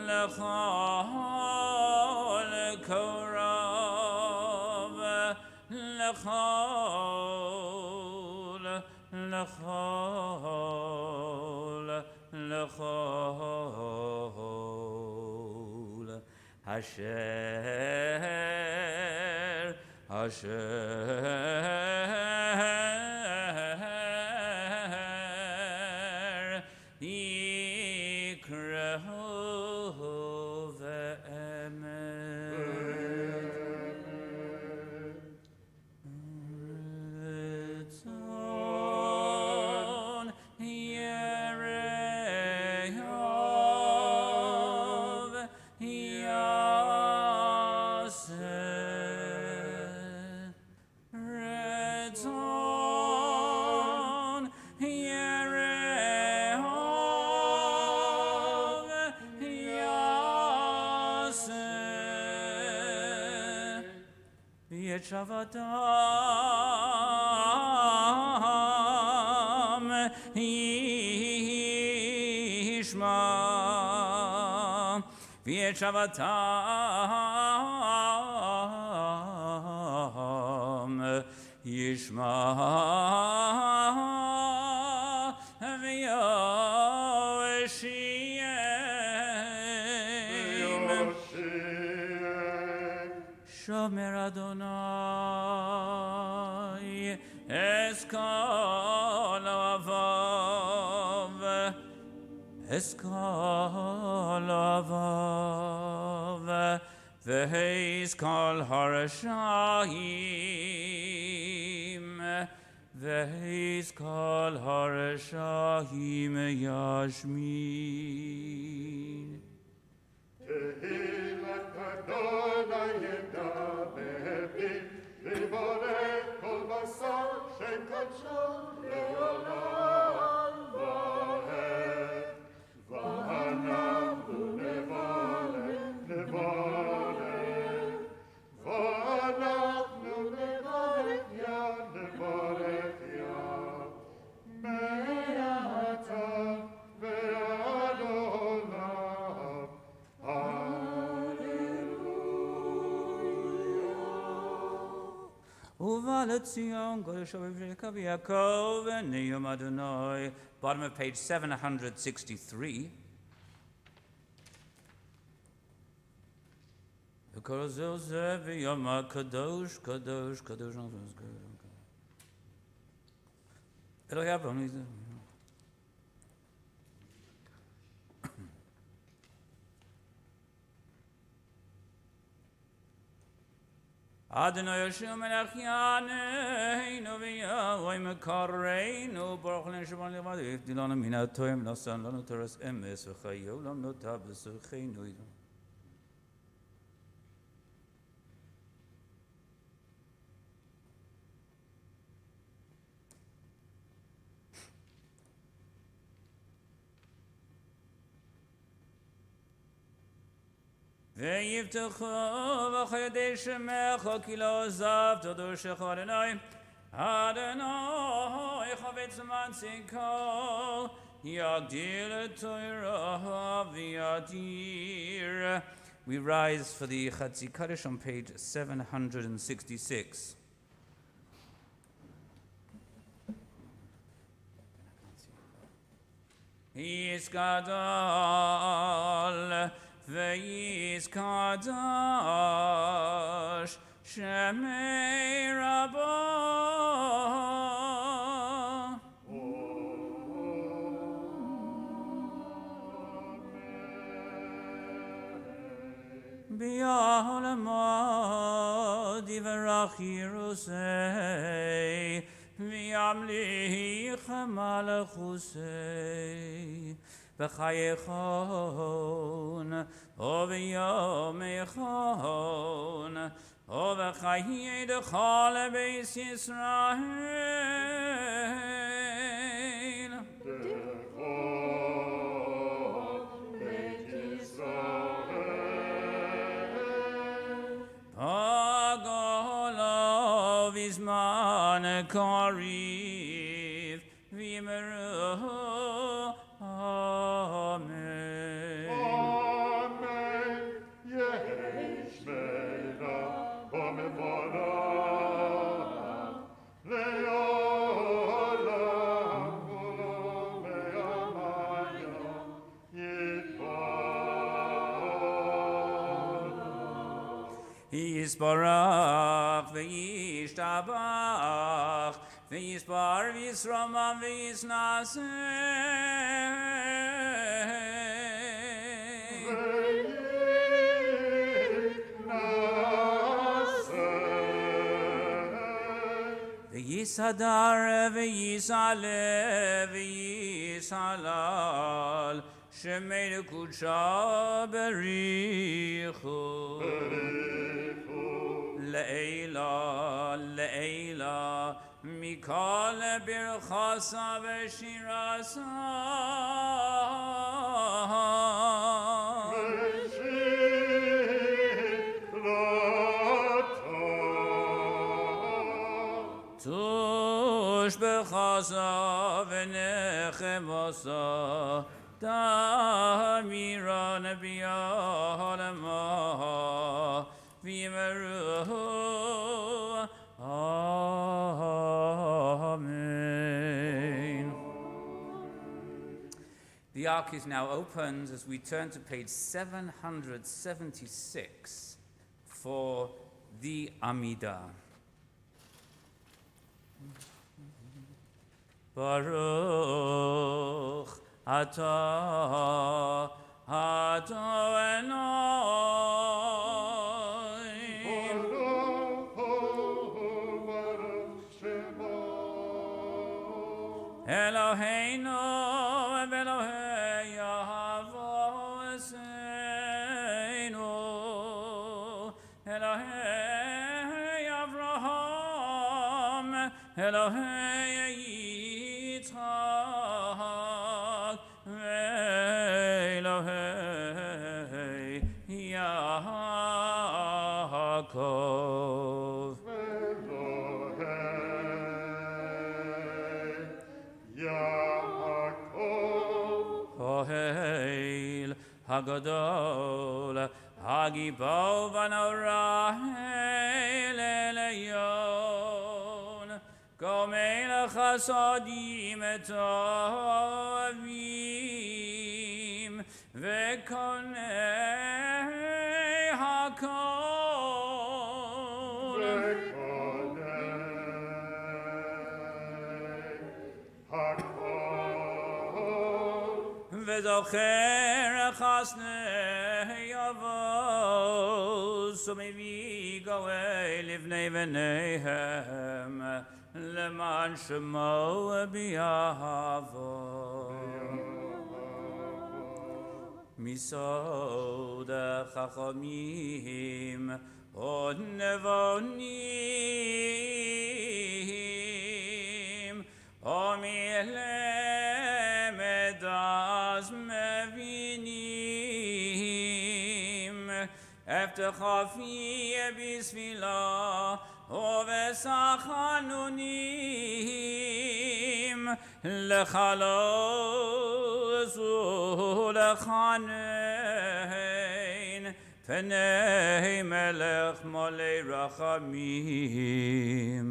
lechol korav lechol Asher yikrahu Shavatam Yishma V'Shavatam Yishma Shomer Adonai Eskal Avav Ve'Heis Kol Harashahim Ve'Heis Kol Harashahim Yashmin Tehillat Bottom of page 763. Adonai Yeshua Melech Yaneinu v'Yahweh Mekareinu Baruch Len Shabbat Levad Yifdilanu Mina Toim Nasan Lanu Teres Emes V'Chayolam Notav V'Sucheinu. ויבטחו בחדי שמך כי לא עזבת דורשך אדוני אדוני חפץ למען צדקו יגדיל את תורתו ויאדיר. We rise for the Chatzi Kaddish on page 766. He's Gadol Ve'yiz Kadosh Shemei Rabbah. B'yalamod yivarach Yerusei v'yamlich malachusei v'chayechon v'yomechon v'chayei d'chol beis Yisrael. Pagolo v'zman kariv v'yimeru. Amen. Amen. Yesh meina v'mevona le'olam v'lo me'amaya yitbarach. Yisbarach v'yishtabach v'yisbar v'yisramam v'yisnaseh. V'yisadar v'yisale v'yisalal shemei l'kudsha berichu le'ela le'ela mikol birchasa v'shirasa. Tush b'chasa v'nechemasa Tamira Nebiya Halama V'yimeru. Amen. The ark is now opened as we turn to page 776 for the Amidah. Baruch Atah Adonai Eloheinu Elohei Avoseinu Elohei Avraham Elohei Yitzchak Elohei Yaakov. Ohel Hagadol Hagibov Vanorahel Eleyon Gomel Chasodim Tovim Vekonei Hakol Vezocher Chasnei Avos Umevi Goei Livnei V'neihem Leman Shemo B'Yahavo Misod Chachamim Od Nevonim Omilemed Az Mevinim Eftechafi Bismillah Ovesachanunim Lechalos Ulechanein Pnei Melech Molei Rachamim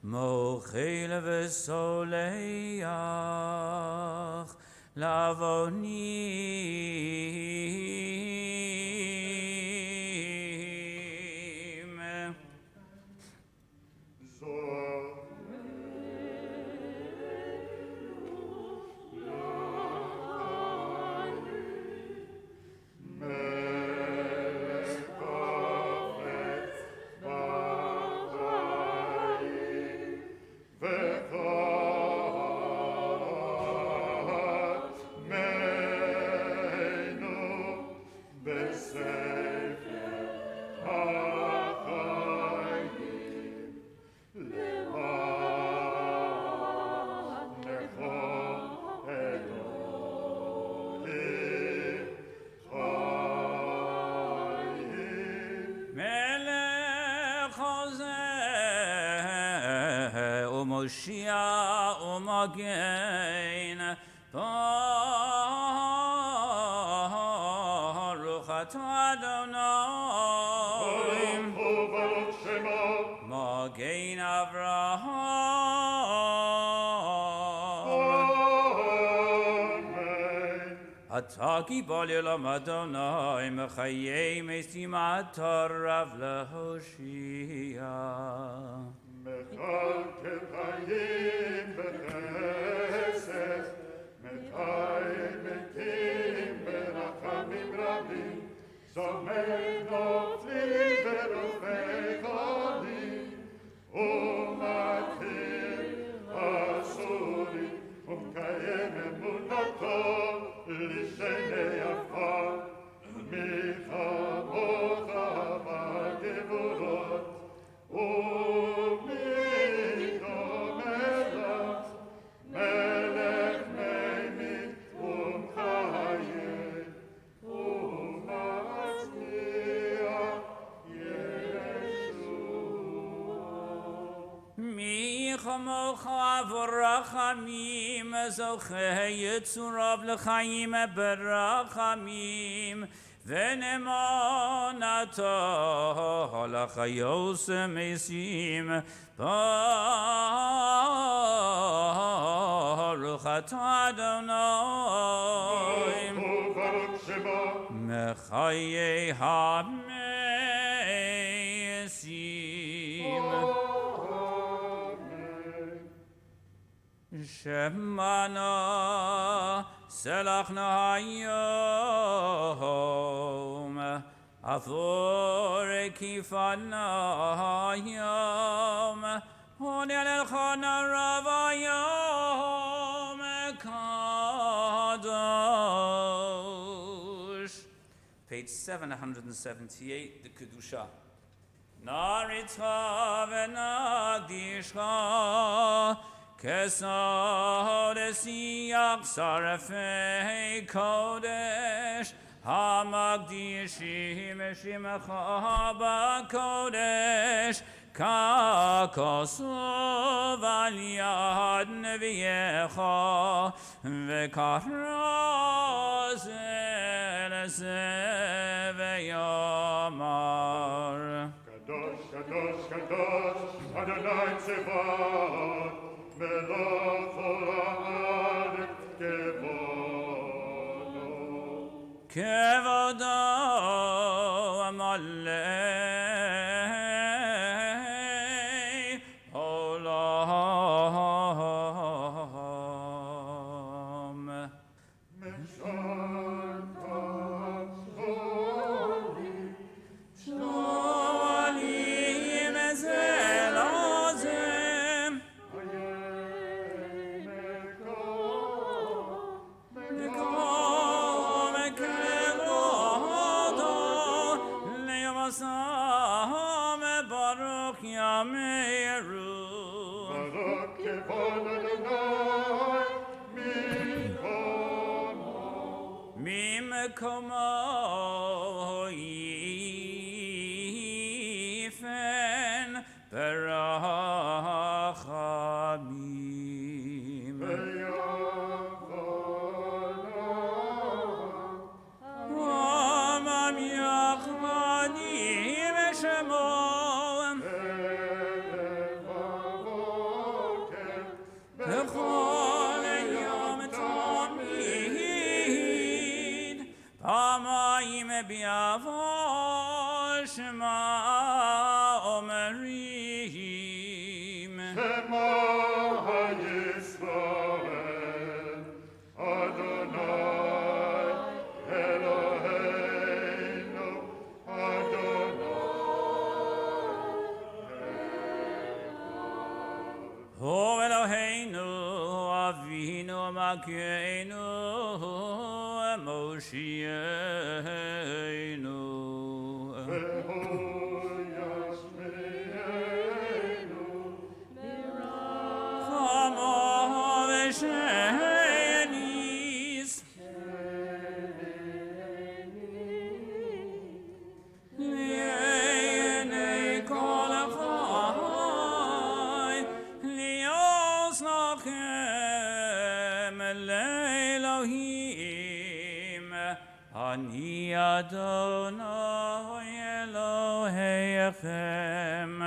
Mochel V'Soleach Lavonim. Moshiach u'magen Baruch atah Adonai Magen Avraham Atah gibor le'olam Adonai mechayei mesim atah rav leHoshia Mechalkel Chayim b'chesed, Mechayim metim berachamim rabim, Zomer noflim berofei cholim, Umatir asurim, Umkayem emunato lishenei afar, Michamocha b'gevurot, Chamocha v'rachamim zochei yitzurav l'chaim berachamim v'nemanato halachayos mesim baruch atah Adonai mechayei ha-mesim Shemana selachna hayom avor kifana hayom honel elchana ravayom kadosh. Page 778, the Kedusha. נריצך ונקדישך כסוד שיח שרפי קודש המקדישים שמך בקודש ככוסוב על יד נביאך וקרא זה לזה ויאמר קדוש, קדוש, קדוש, אדוני צבאות, מלוך עולם כבודו. כבודו המלא כמו יפן ברחמים עמם יחמדים שמם בכל יום תמיד פעמיים ביבוא שמע אומרים שמע ישראל אדוני אלוהינו אדוני הו אלוהינו אבינו מלכנו מושיענו והוא ישמיענו חמו ושניס לעיני כל חי להיות לכם לאלוהים אני אדוני אלוהיכם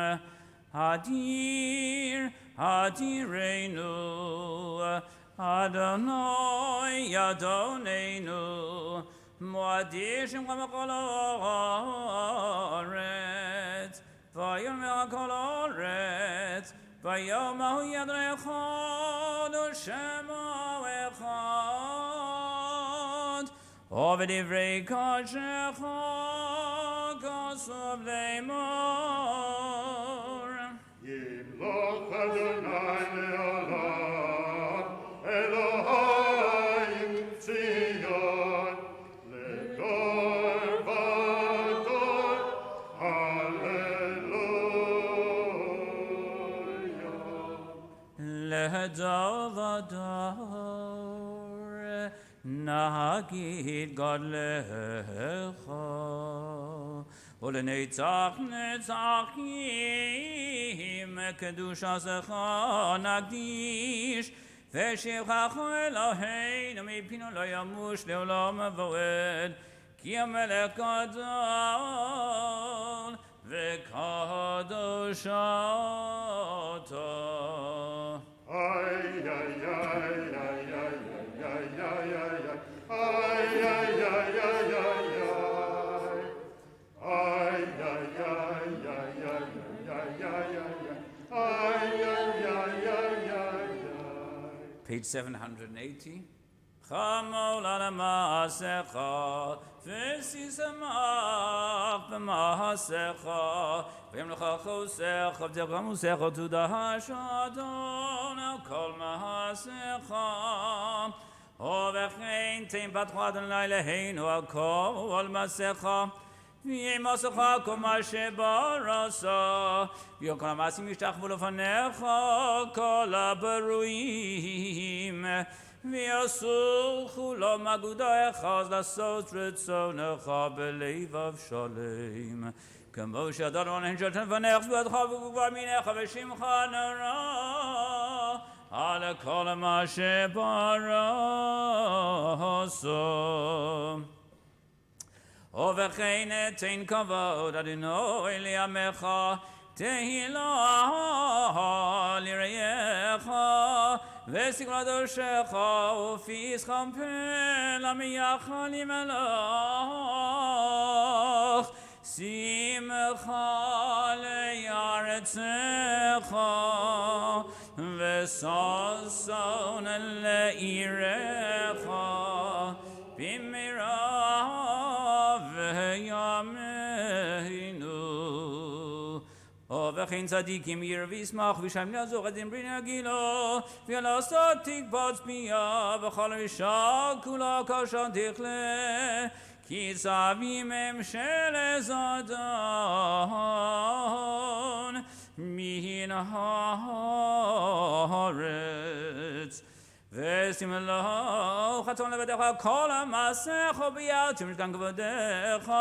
אדיר אדירנו אדוני אדוננו מועדי שמך בכל הארץ ויאמר כל הארץ ויאמר יד אחד ושמו אחד ובדברי קודשך כתוב לאמור ימלוך אדוני לעולם אלוהים ציון לדור ודור הללויה לדור ודור נגיד גדלך ולנצח נצחים קדושתך נקדיש ושבחך אלוהינו מפינו לא ימוש לעולם ועד כי המלך גדול וקדוש אתה ay ay ay ay ay ay ay ay ay Page 780. Chamol ala maasecha, v'sisamach b'maasecha, v'yemlecha chosecha, v'dechamusecha tudahash adon al kol maasecha. O v'chein teim patchu Adonai leheinu al kol maasecha, ויהי מסך כל מה שברא, וכל המעשים ישתחוו לפניך כל הברואים, ויעשו כולם אגודה אחת לעשות רצונך בלבב שלם. כמו שידענו עליהן שלטן לפניך בידך וכבר מינך ושמך נרא על כל מה שברא. ובכן תן כבוד אדוני לעמך, תהילה לרעך, וסגל דורשך ופיסך פה למייך למלך, שמחה לארצך וששון לעירך במהרה וימינו. וכן צדיקים ירא וישמח ושם יעזור עד אמרי נגילו, ולעשות תקבץ פיה וכל אישה כולה קשה תכלה, כי צווים הם של זדון מן הארץ. ושים לו חתון לבדך כל המעשיך וביאתם משכן כבודך,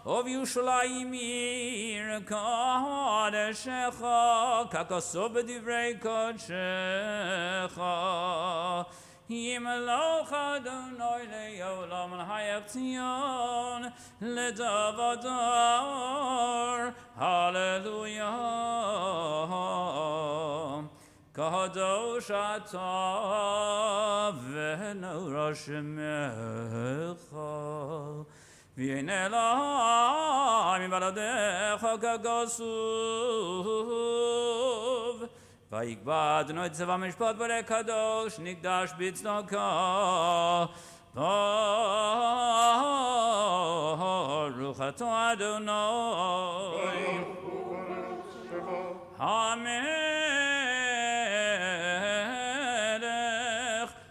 ובירושלים עיר קודשך ככתוב בדברי קודשך. ימלוך אדוני לעולם ולחייך ציון לדור ודור. הללויה. קדוש אתה ונורא שמך, והנה לה מבלעדיך ככתוב. ויקבע אדוני צבא משפט בורא קדוש, נקדש בצדקה. ברוך אתה אדוני המלך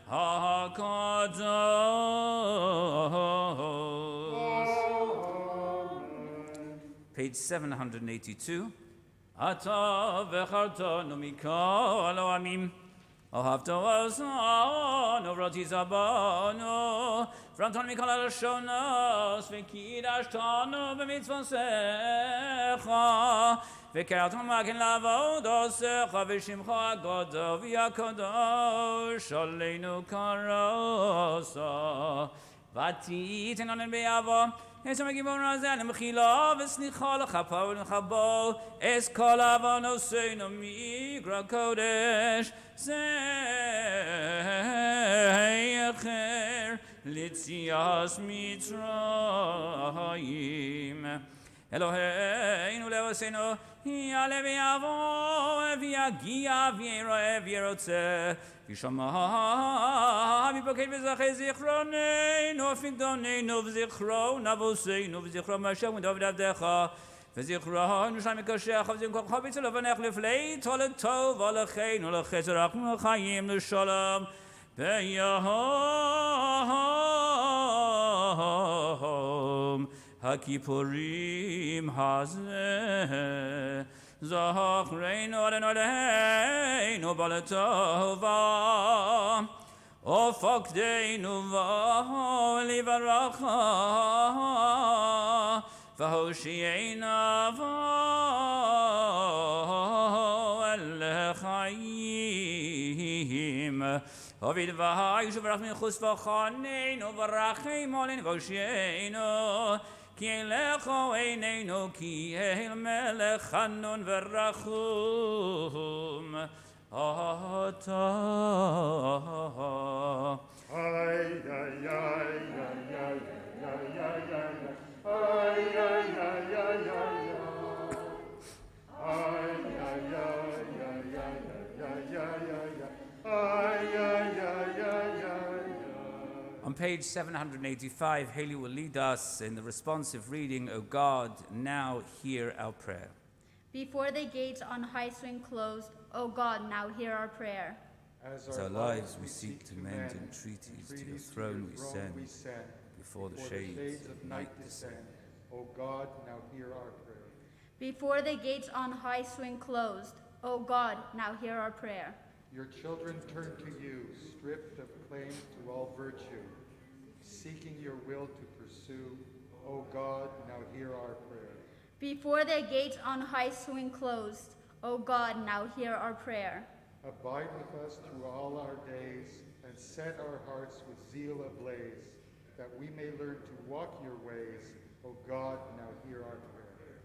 הקדוש. Page 782. אתה בחרתנו מכל העמים, אהבת אותנו ותשבענו, פרמתנו מכל הלשונות וקידשתנו במצוותיך, וקראתנו מגן לעבודתך ושמך הגדול והקדוש עלינו קראת. ותיתן לנו באהבה את המגיבור הזה למחילה וסליחה לכפר ולכבוד את כל עוונותינו מגרע קודש זכר ליציאת מצרים. אלוהינו לעושנו יעלה ויבוא ויגיע ויראה וירוצה וישמע ויפקד וזכה זיכרוננו ופקדוננו וזיכרון אבותינו וזיכרון משה ודוד עבדך וזיכרון ירושלים מקדשך וזיכרון כל חפץ לבנך לפלאית ולטוב ולחיים ולחסד רחמים וחיים לשלום ביום הכיפורים הזה. זכרנו אדוני אלוהינו בלטובה ופקדנו בו לברכה והושיענו בו אל החיים. ובדבר ישוברך מחוץ וחננו ורחם עלינו והושיענו, כי אליך עינינו כי אל מלך חנון ורחום אתה. On page 785, Haley will lead us in the responsive reading, O God, now hear our prayer. Before the gates on high swing closed, O God, now hear our prayer. As our lives we seek to mend entreaties, to your throne we send, before the shades of night descend. O God, now hear our prayer. Before the gates on high swing closed, O God, now hear our prayer. Your children turn to you, stripped of claim to all virtue, seeking your will to pursue. O God, now hear our prayer. Before the gates on high swing closed, O God, now hear our prayer. Abide with us through all our days, and set our hearts with zeal ablaze, that we may learn to walk your ways. O God, now hear our prayer.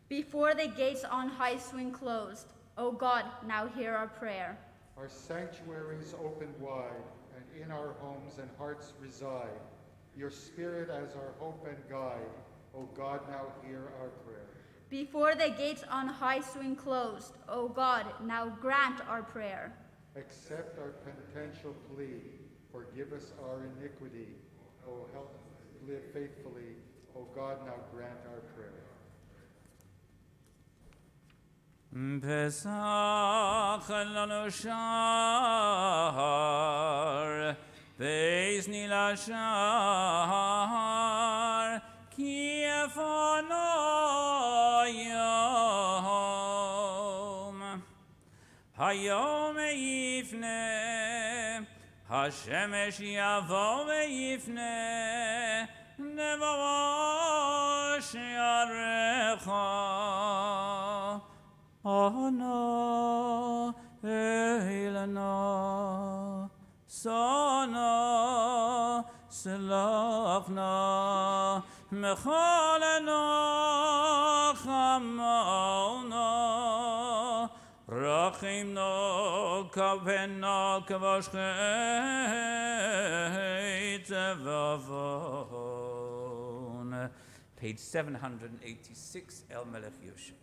Before the gates on high swing closed, O God, now hear our prayer. Our sanctuaries open wide, and in our homes and hearts reside, your Spirit as our hope and guide. O God, now hear our prayer. Before the gates on high swing closed, O God, now grant our prayer. Accept our penitential plea, forgive us our iniquity. O help live faithfully. O God, now grant our prayer. Pesach lanu shar, beis Neilah shar, ki efono yom, hayom yifne, hashemesh yavo yifne, nevash yarecha. Ana Eilana Sana Selachna Mechalana Chamona Rachimna Kavena Kavashchet Vavon. Page 786, El Melech Yosef.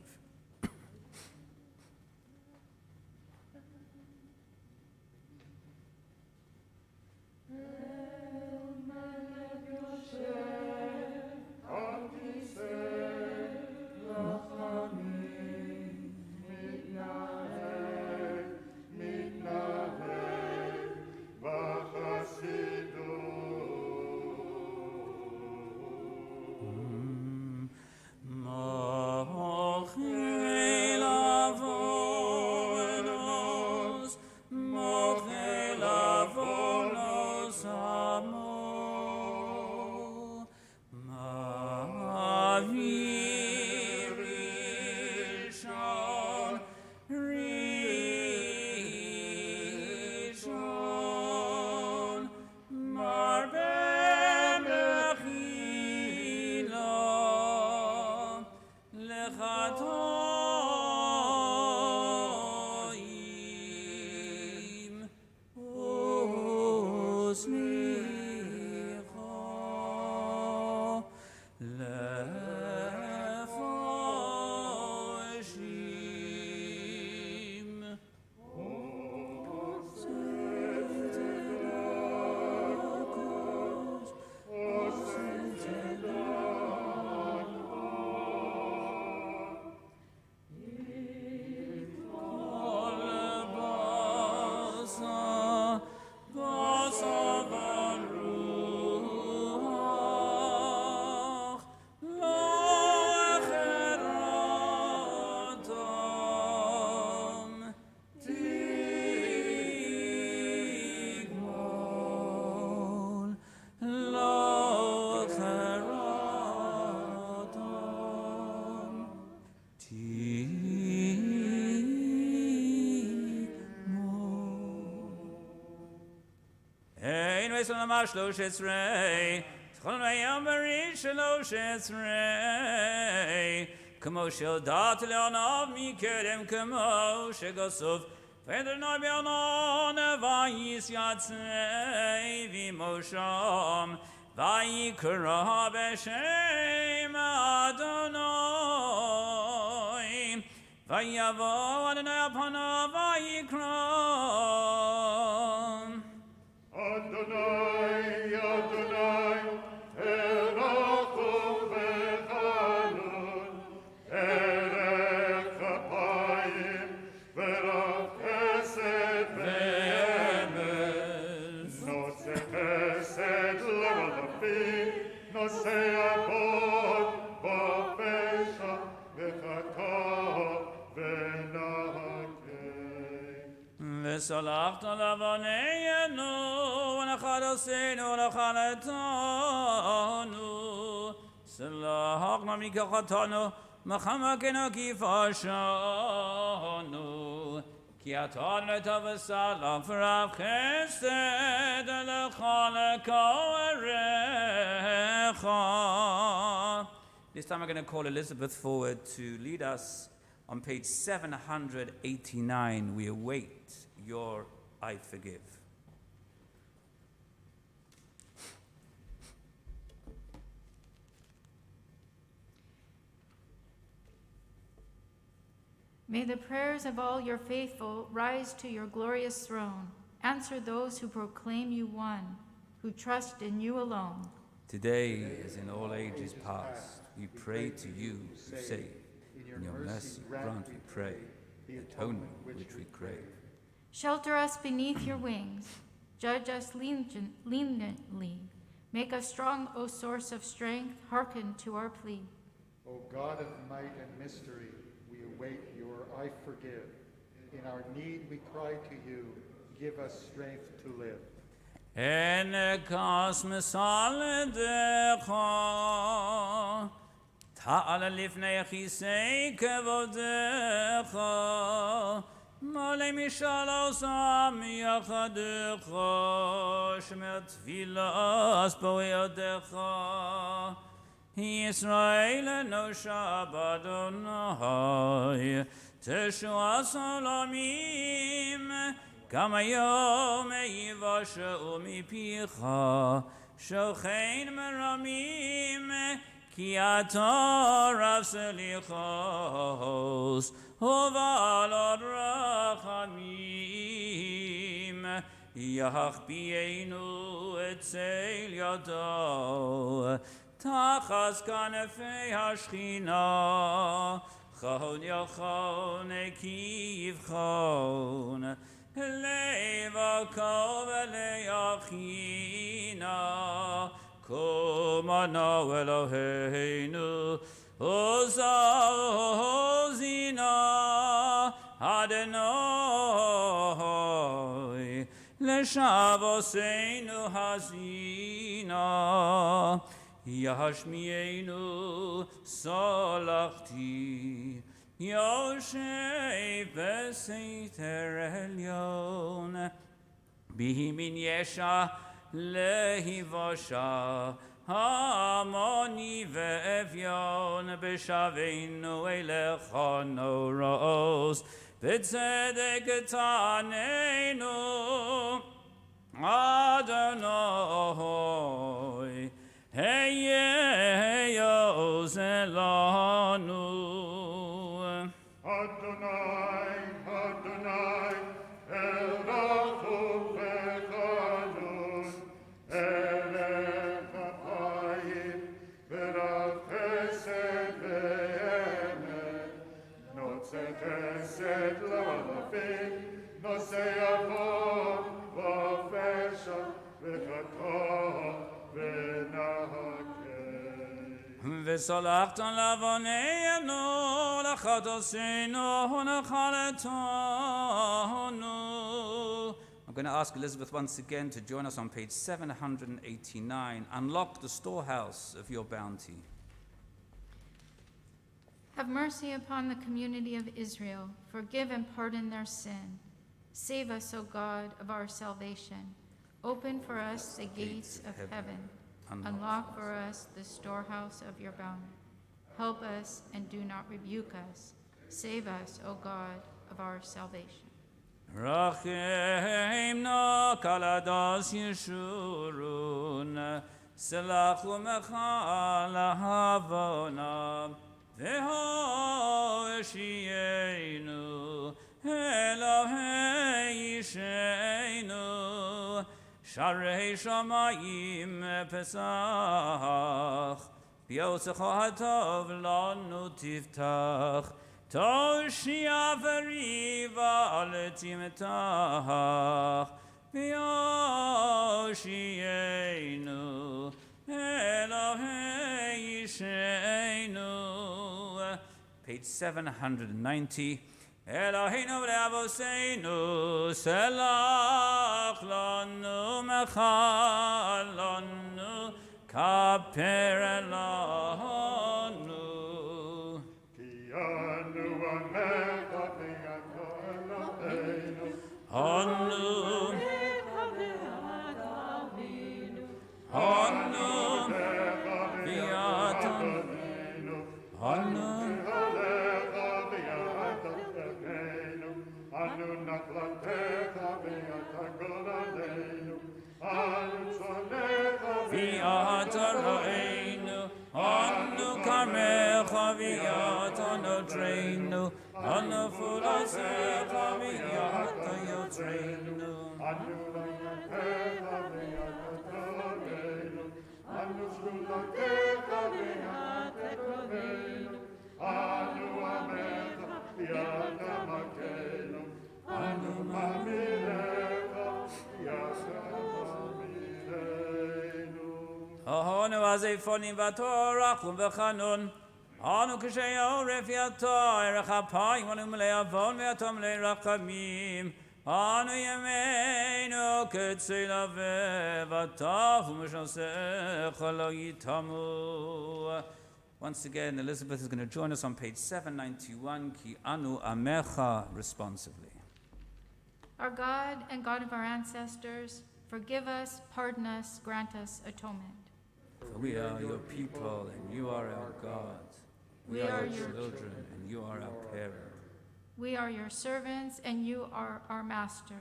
Shlosh Esrei, Tzchon Vayam Bari Shlosh Esrei, Kamo Sheodat Leonav Mikerem Kamo Shegosov, Vedernoi Beonon Vayis Yatzrei Vimosham, Vayikra B'Shem Adonai, Vayavo Adonai Apanav Vayikra. Adonai, Adonai, Erachum v'chanun, Erech Chapayim, V'rav Chesed v'emes, Noseh Chesed l'olafim, Noseh Avod ופשע וחטא ונקה. וסלחת לבנינו ונחלתנו נחלתנו סלחנו מכוחתנו מחמקנו כפשענו כי אתה נטע וסלם ורב חסד לכל קוראיך. This time I'm going to call Elizabeth forward to lead us on page 789. We await your I forgive. May the prayers of all your faithful rise to your glorious throne. Answer those who proclaim you one, who trust in you alone. Today, as in all ages past, we pray to you who save. In your mercy grant, we pray, the atonement which we crave. Shelter us beneath your wings. Judge us leniently. Make us strong, O source of strength. Hearken to our plea. O God of might and mystery, we await your I forgive. In our need we cry to you. Give us strength to live. Enekas mesaledecha ta'ala lifnei chisei kevodecha male mishalosam yachadecha shmer tfilas boyadecha Yisrael enosha badonai teshua salamim Kama yom yivashu mipicha shochein meramim ki ata rav selichos uvalad rachamim yachbienu etzel yado tachas kanefei hashchina chon yachon ekivchon Levako v'leyachina Kumana Eloheinu Hozina Adonai Leshavosenu hazina Yashmienu salachti Yoshev b'seiter elyon Bihi min yesha lehivosha Hamoni ve'evyon B'shaveinu elecha noros B'tzedek taneinu Adonai Heyeyo zelanu Adonai, Adonai, El Rachum V'Chanun, Elech HaChaim, V'Rav Chesed V'Emet, Notzeh Chesed L'Alafim, Nosei Avon V'Pesha V'Chata V'Nakeh. וסלחת לבנינו לחטאתנו ונחלתנו. I'm going to ask Elizabeth once again to join us on page 789. Unlock the storehouse of your bounty. Have mercy upon the community of Israel. Forgive and pardon their sin. Save us, O God, of our salvation. Open for us the gates of heaven. Unlock for us the storehouse of your bounty. Help us and do not rebuke us. Save us, O God, of our salvation. Rachem na kaladas yeshurun Selachu mechal havonam Veho eshienu Elohei yisheinu Shaare Shamayim Pesach B'yotzecha hatov lanu tiftach Toshia v'riva letimtach V'yoshienu Elohei yisheinu page 790. Eloheinu v'avoseinu, selach lanu mechal lanu, kaper elanu. Ki anu amecha v'yatoleinu, Anu, anu, v'yatam, anu. Anu nachlatecha v'yatagoleinu, anu tzonecha V'yatareinu, anu karmecha v'yatanotreinu, anu fulasecha v'yatayotreinu. anu layatecha v'yatatoleinu, anu shkulatecha v'yatagoleinu, anu amecha v'yatamakeinu, anu mamilecha v'yasamamitenu. Ahonu azefonim v'torachum v'chanun, anu k'sheo refiato erech apayim, anu melei avon v'atom melei rachamim, anu yemeinu k'tzila v'vatahu m'shosecha lo yitamu. Once again, Elizabeth is going to join us on page 791, Ki anu amecha, responsively. Our God and God of our ancestors, forgive us, pardon us, grant us atonement. For we are your people, and you are our God. We are your children, and you are our parent. We are your servants, and you are our master.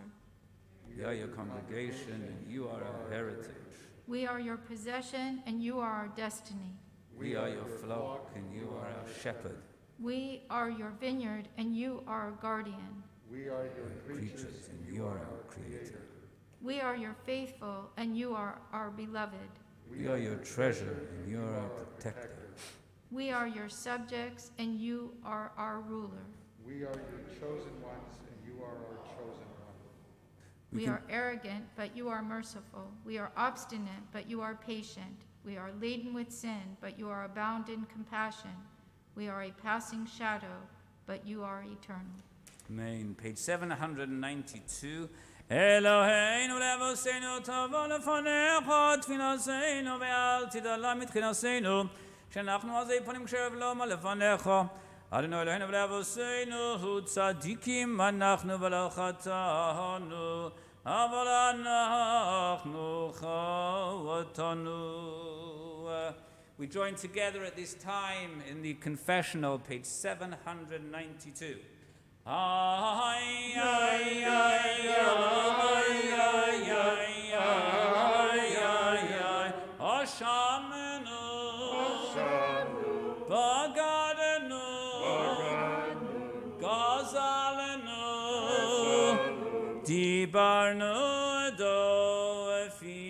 We are your congregation, and you are our heritage. We are your possession, and you are our destiny. We are your flock, and you are our shepherd. We are your vineyard, and you are our guardian. We are your Creatures, and you are our creator. We are your faithful, and you are our beloved. We are your treasure, and you are our protector. We are your subjects, and you are our ruler. We are your chosen ones, and you are our chosen one. We are arrogant, but you are merciful. We are obstinate, but you are patient. We are laden with sin, but you are abound in compassion. We are a passing shadow, but you are eternal. Amen. Page 792. Eloheinu levoseinu tavo lefanecha tfilaseinu ve'al tidala mitchilaseinu she'nachnu azei panim kshev loma lefanecha Adonai Eloheinu levoseinu hu tzadikim anachnu v'lo chatanu aval anachnu chavotanu. We join together at this time in the confessional, page 792. Ay, ay, ay, ay, ay, ay, ay, ay, ay, Ashamenu, Bagadenu, Gazalenu, Dibarnu Dofi.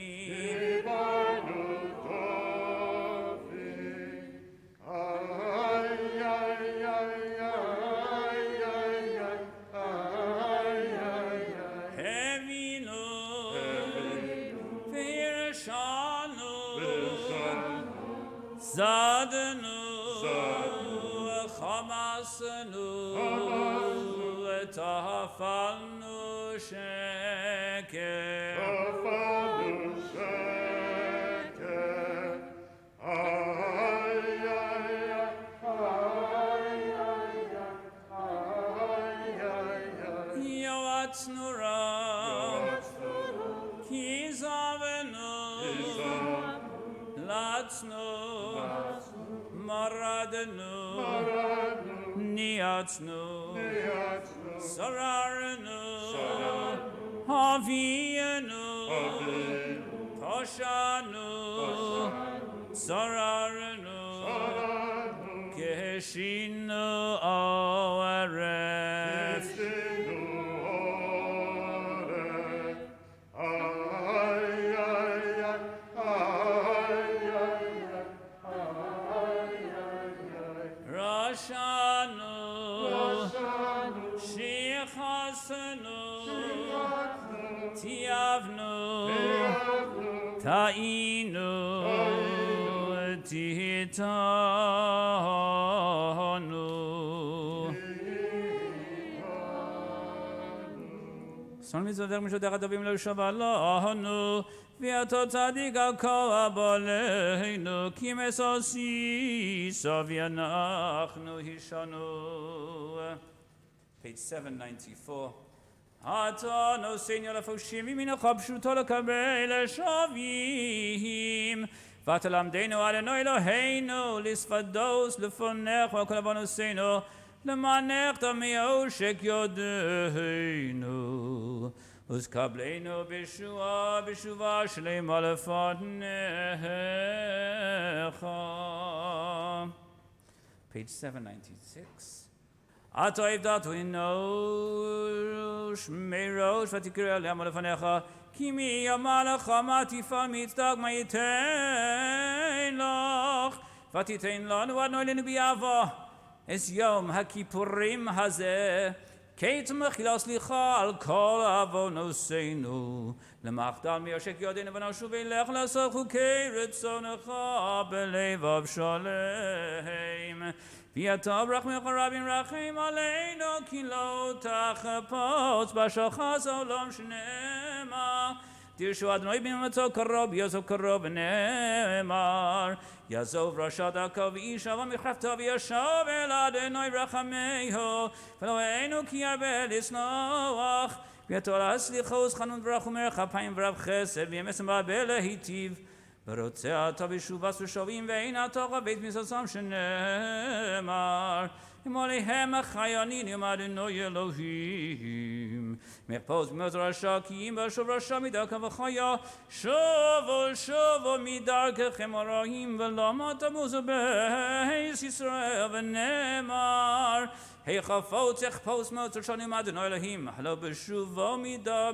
Zadenu, Chamasenu, Tafalnu Sheker. Yoatznu Ram, Kizavenu, Latznu, Maradenu, Niatznu, Sararenu, Havienu, Toshanu, Sararenu, Keshinu Oeref. Tiavnu, Tainu, Titanu. son mizodech mishotech atovim lo yishava lanu, v'ato tzadik al kol aboleinu, ki mesosi sovyanachnu hishanu. Page 794. Ata no Señor la foshimi min khabshuto la kabel shavim. Vatalamdenu Adonai Eloheinu lisfados lefonech wa kol avonosenu lemanech tamioshek yodeinu. Uskableinu b'shuva shlema lefanecha. Page 796. Ata ivdatu inosh meirosh vatikir le'am lefanecha ki mi yamalecha matifal mitzdag ma'yitein lach vatitein lanu adonai lenu b'yava es yom hakippurim hazeh keit mechila slicha al kol avonoseinu lemachdal miyoshek yodeinu v'noshuv elech la'asot chukei ritzonecha belevav shalem. V'yatav rachmecha rabim rachem aleinu ki lo tachapos b'shachas olam shnema Dirshu Adonai b'nimato karov Yosef karov v'nemar Yazov rashad akav v'ishav v'michrafta v'yashav el Adonai rachameho v'loheinu ki yarbe lisnoach v'yatol aslichos chanun v'rachum erchapayim v'rav chesed v'yemesem ba'abel lehitiv ורוצה אתה בשובס ושווים ואין אתה בית מססם שנאמר אם עליהם החיינים עם אדוני אלוהים מחפוש במזר רשע כי אם בשוב רשע מדרכם וחיה שובו מדרככם הרעים ולמה תמוזו בייס ישראל ונאמר היחפוץ יחפוש מוצר שנים אדוני אלוהים לא בשובו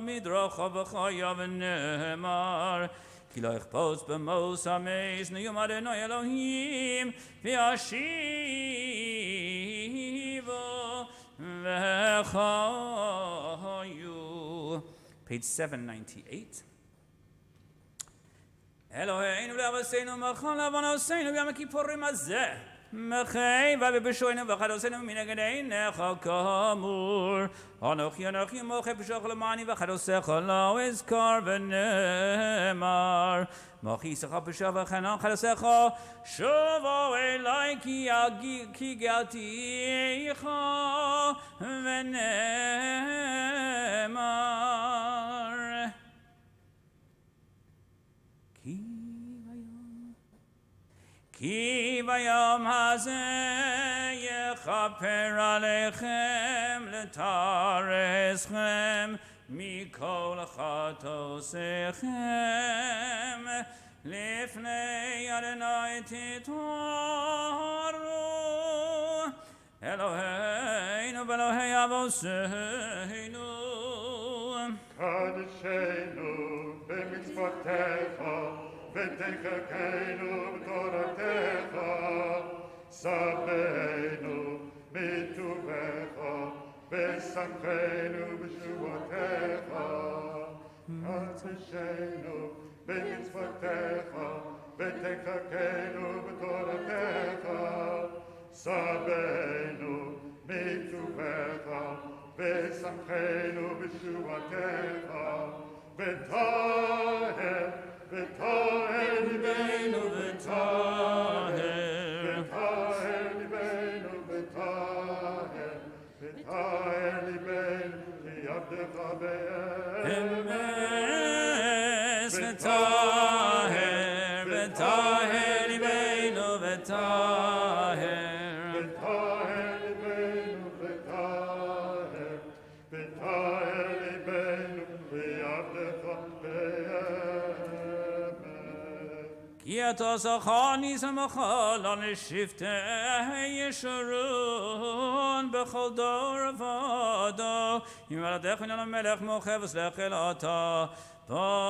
מדרכם וחיה ונאמר כי לא יחפוץ במוס המס נאום אדוני אלוהים וישיבו וחיו. Page 798. אלוהינו לאבותינו מלכנו לעוונותינו ביום הכיפורים הזה מחי ובשוינו וחדוסינו מנגד עיניך כאמור אנוכי מוחה פשעך למעני וחדוסיך לא אזכר ונאמר מוכיסך פשע וחנן חדוסיך שובו אלי כי גאלתיך ונאמר כי ביום הזה יכפר עליכם לתרסכם מכל חטאותיכם לפני אדוני תתעוררו אלוהינו ואלוהי אבותינו קדשנו במצוותיך ותחקנו בתורתך, סבנו בטובך, ושמחנו בשובותיך. קדשנו במצוותיך, ותחקנו בתורתך, סבנו בטובך, ושמחנו בשובותיך. וטהר וטהר ליבנו וטהר ליבנו וטהר ליבנו כי עבדך באמס וטהר ליבנו וטהר ליבנו וטהר ליבנו כי עבדך כי אתה זכרני שמחה לשבטי ישרון בכל דור ודור אם ילדך מן המלך מוכר וסלח אל אתה ברוך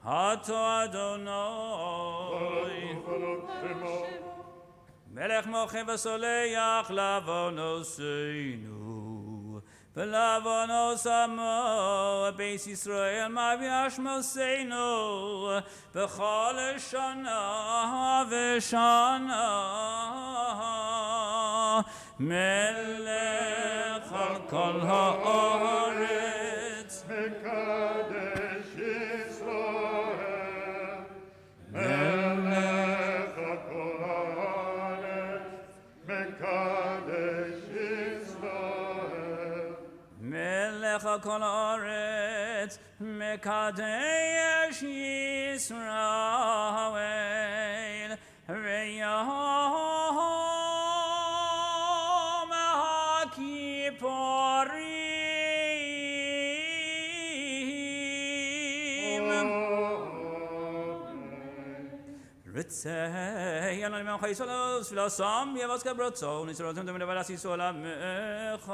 אתה אדוני מלך מוכר וסולח לעוונותינו ולעוונות עמו בית ישראל מה וישמענו בכל שנה ושנה מלך על כל הארץ, מקדש ישראל, מלך על כל הארץ, מקדש ישראל, מלך על כל הארץ, מקדש ישראל, ויום הכיפורים. רצי אנו למען חיי סולוס ולעשם יבס כברצון ישרותם דמי לבלס יסול עמך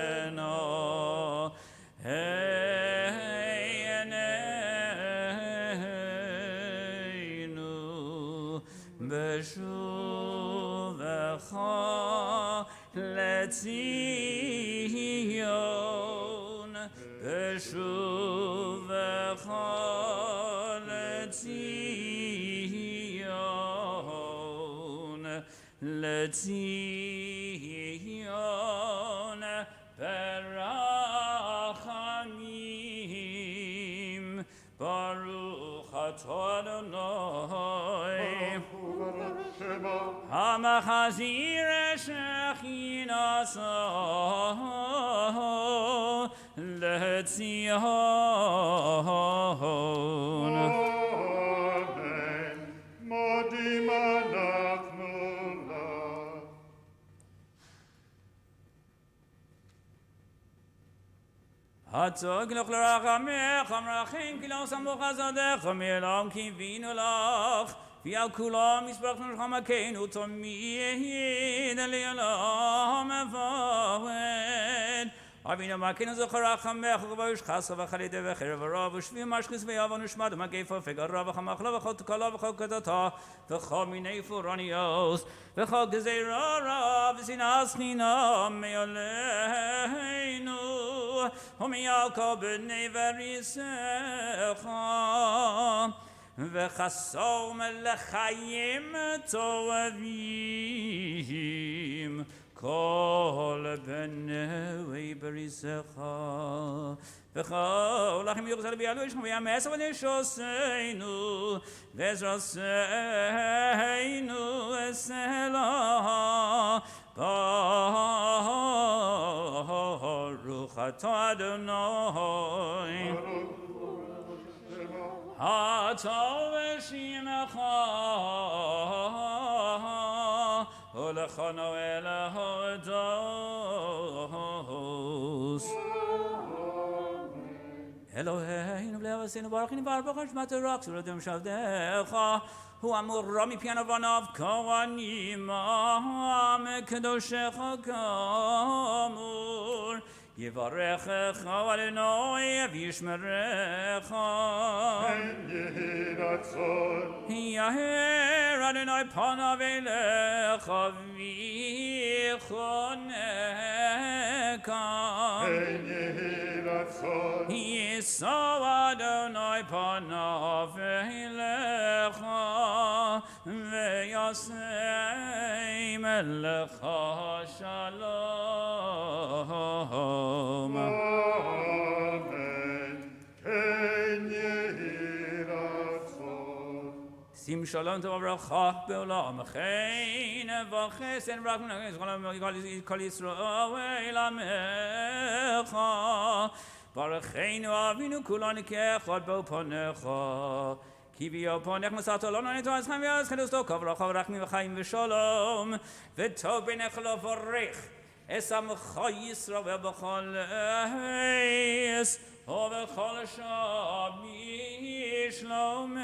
וסחזנו עינינו בשובך לציון בשובך לציון לציון ברחמים ברוך אתה אדוני המחזיר שכינתו לציון. אמן. מודים אנחנו לך. הצוג לך לרחמך המרחים כי לא סמוך עזדך מעולם קיווינו לך ועל כולם יסברכנו לך מכנו תמיד לעולם ועד. אבינו מכנו זכר רחמך ובאוש חסו וחלידה וחרב ורב ושבי משכיס ויעבון ושמד ומגיפה וגרה וחמחלה וכל תקלה וכל קטטה וכל מיני פורניוס וכל גזירה רב ושנאה חינם מעלינו ומעל כל בני וריסך וחסום לחיים טובים כל בני בריסך וכל לכם יוחזר ביעלו ישכם ויעמס ונשוסנו ועזרסנו אסלה ברוך אתה אדוני הטוב שמך ולכנו אל ההודות. אלוהינו ולאבסינו ברכנו ברוך שמת רק סורתם שבדך הוא אמור מפיין אבניו כהנים מקדושך כאמור יברכך אדוני וישמרך כן יהי רצון יאר אדוני פניו אליך ויחונך כן יהי רצון יישא אדוני פניו אליך וישם לך שלום. אמן. כן יהי רצון. שים שלום טוב וברכה בעולם חן וחסד ורחמים כל ישראל עמך ברכנו אבינו כולנו כאחד בו פניך כי ביום פניך מסרת לנו נטו אז חיים ואז חדשתו כברכה ורחמים וחיים ושלום וטוב בינך לברך אשמך ישראל בכל עץ ובכל שמי שלומך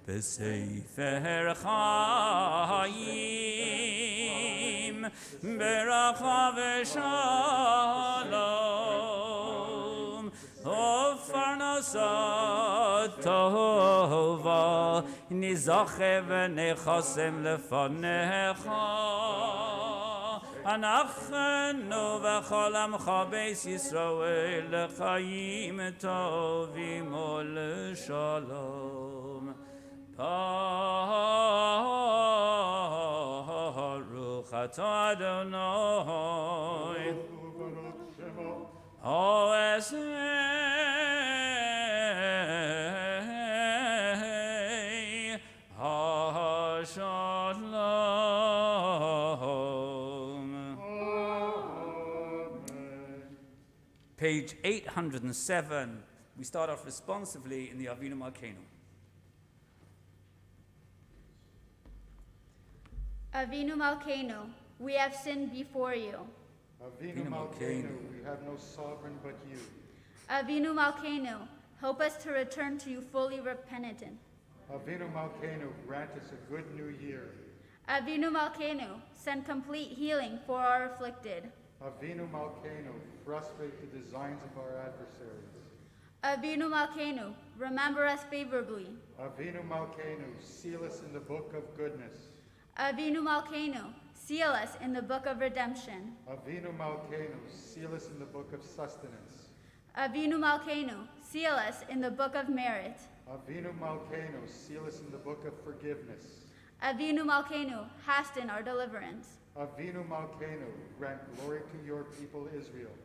בספר חיים ברכה ושלום ופרנסה טובה נזכה ונחסם לפניך אנחנו וכל עמך בית ישראל לחיים טובים ולשלום. ברוך אתה אדוני Page 807, we start off responsively in the Avinu Malkeinu. Avinu Malkeinu, we have sinned before you. Avinu Malkeinu, we have no sovereign but you. Avinu Malkeinu, help us to return to you fully repentant. Avinu Malkeinu, grant us a good new year. Avinu Malkeinu, send complete healing for our afflicted. Avinu Malkeinu, frustrate the designs of our adversaries. Avinu Malkeinu, remember us favorably. Avinu Malkeinu, seal us in the book of goodness. Avinu Malkeinu, seal us in the book of redemption. Avinu Malkeinu, seal us in the book of sustenance. Avinu Malkeinu, seal us in the book of merit. Avinu Malkeinu, seal us in the book of forgiveness. Avinu Malkeinu, hasten our deliverance. Avinu Malkeinu, grant glory to your people Israel.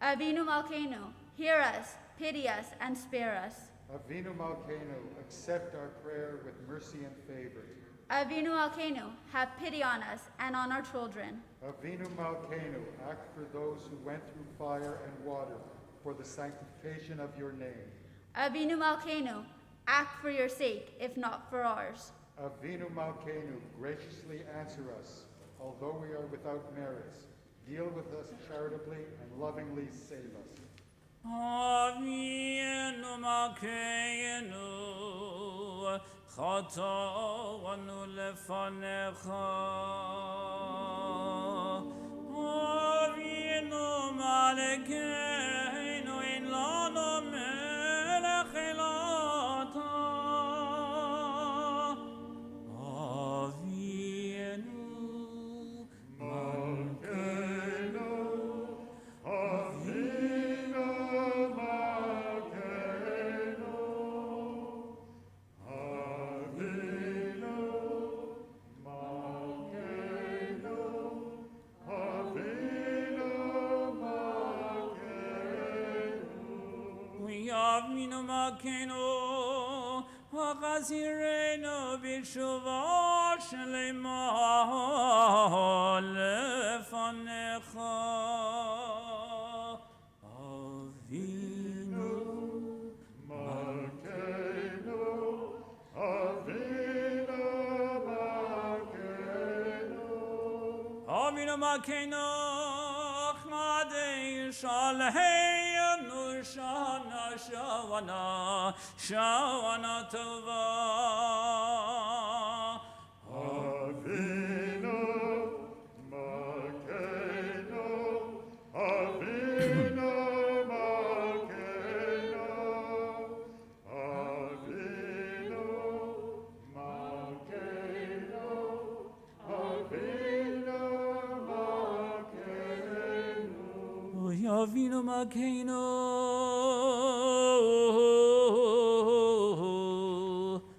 Avinu Malkeinu, hear us, pity us, and spare us. Avinu Malkeinu, accept our prayer with mercy and favor. Avinu Malkeinu, have pity on us and on our children. Avinu Malkeinu, act for those who went through fire and water for the sanctification of your name. Avinu Malkeinu, act for your sake, if not for ours. Avinu Malkeinu, graciously answer us. Although we are without merits, deal with us charitably and lovingly save us. Avinu Malkeinu, Chatoanu lefanecha. Avinu Malkeinu, in lano melech elata. Avinu Malkeinu, v'chazirenu b'tshuva shlema lefanecha. Avinu Malkeinu, Avinu Malkeinu, Avinu Malkeinu, chadei shalheinu shana shawana tova. Avinu Malkeinu, Avinu Malkeinu, Avinu Malkeinu, Avinu Malkeinu. Avinu Malkeinu,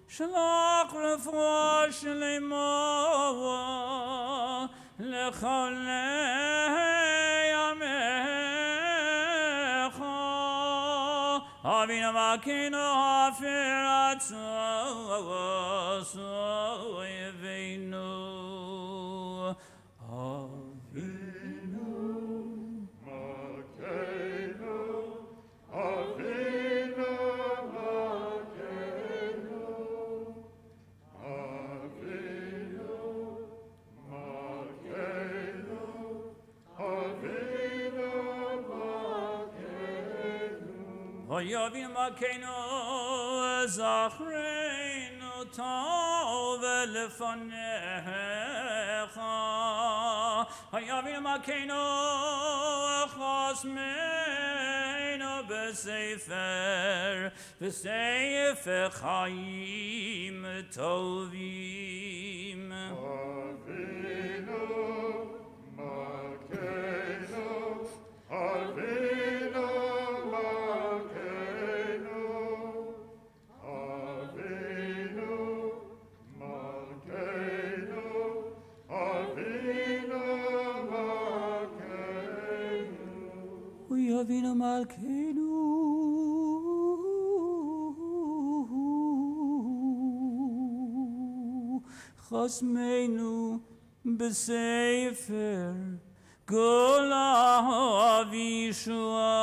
shalach refuah shlema lecholei amecha. Avinu Malkeinu, hafir atzavenu. Avinu Malkeinu, Avinu Malkeinu, Avinu Malkeinu, Avinu Malkeinu. Avinu Malkeinu, zachrenu tov lefanecha. Avinu Malkeinu, chasmenu b'sefer chaim tovim. Avinu Malkeinu, Malkeinu Chosmeinu B'Sefer Gola Vishua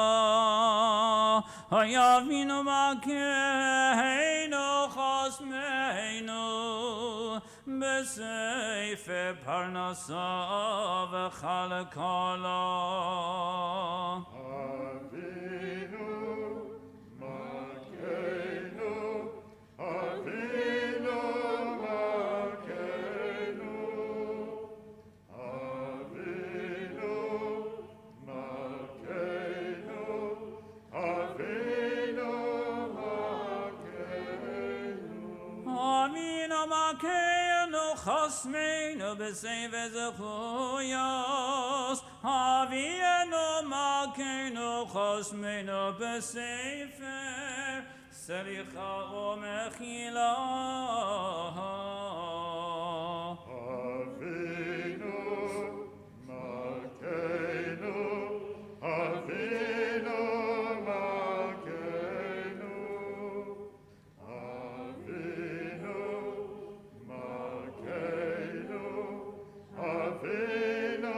Hayavinu Malkeinu Chosmeinu B'Sefer Parnasa V'Chalakala Chosmeinu b'sefer zechuyos Havienu malkeinu Chosmeinu b'sefer Selicha u'mechila Havienu malkeinu Havienu malkeinu Havienu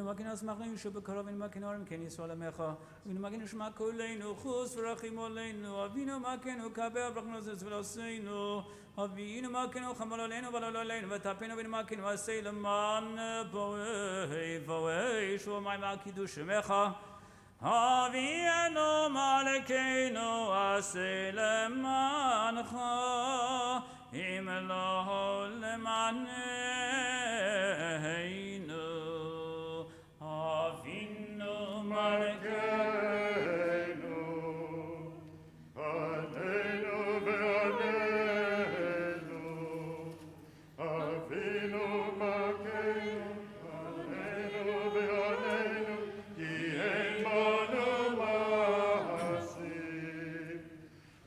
Makinas Machin Shubakarav in Makinarim Kenny Solamecha, in Makinish Makulenu, Hus Rachimolenu, Avino Makenu, Kaber Bragnosis Velosenu, Avino Makenu, Hamalolenu, Valolenu, Vatapino in Makin, Vasailaman, Boe, Show my Makidushemecha, Aviano Malekenu, Asailamancha, Himelo Lemaneinu. Avinu Malkeinu, Aleinu ve'aleinu, Avinu Malkeinu, Aleinu ve'aleinu, Ki emanu ma'asim,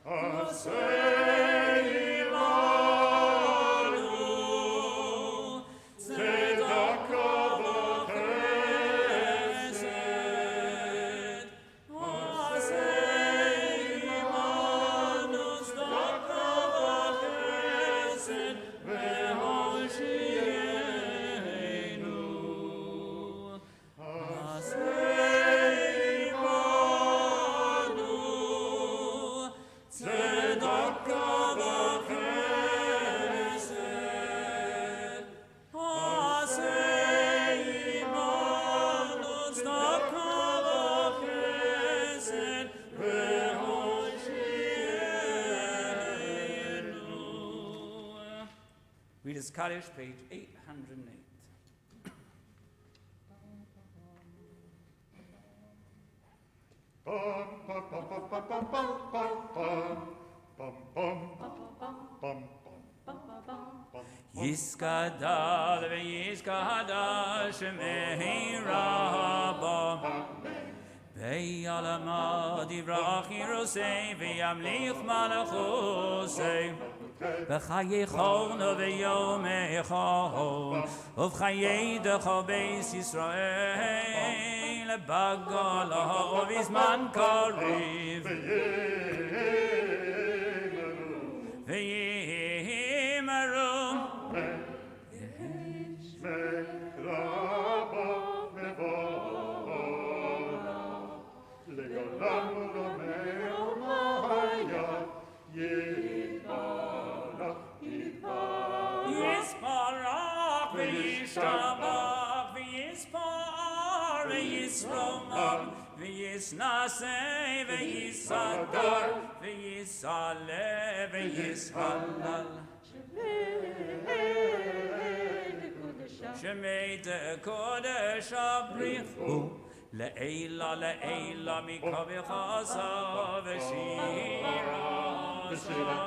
Asei imanu, Tzedakah Reader's Kaddish, page 808. Yiskadal ve'yiskadal shemei rabba ve'yalama divrach yirosei ve'yamlich malachosei V'chayichon v'yomeichon Uv'chayedecho beis Yisrael Bagala v'izman kariv V'yimeru Yishmei Rabba Mevola Le'olam u'lomei Omaya Yisparach v'yishtabach v'yispar v'yisromach v'yisnasei v'yisadar v'yisalev v'yishalal Shemei dekodesh abrichu Le'ela le'ela mikavichasa v'shira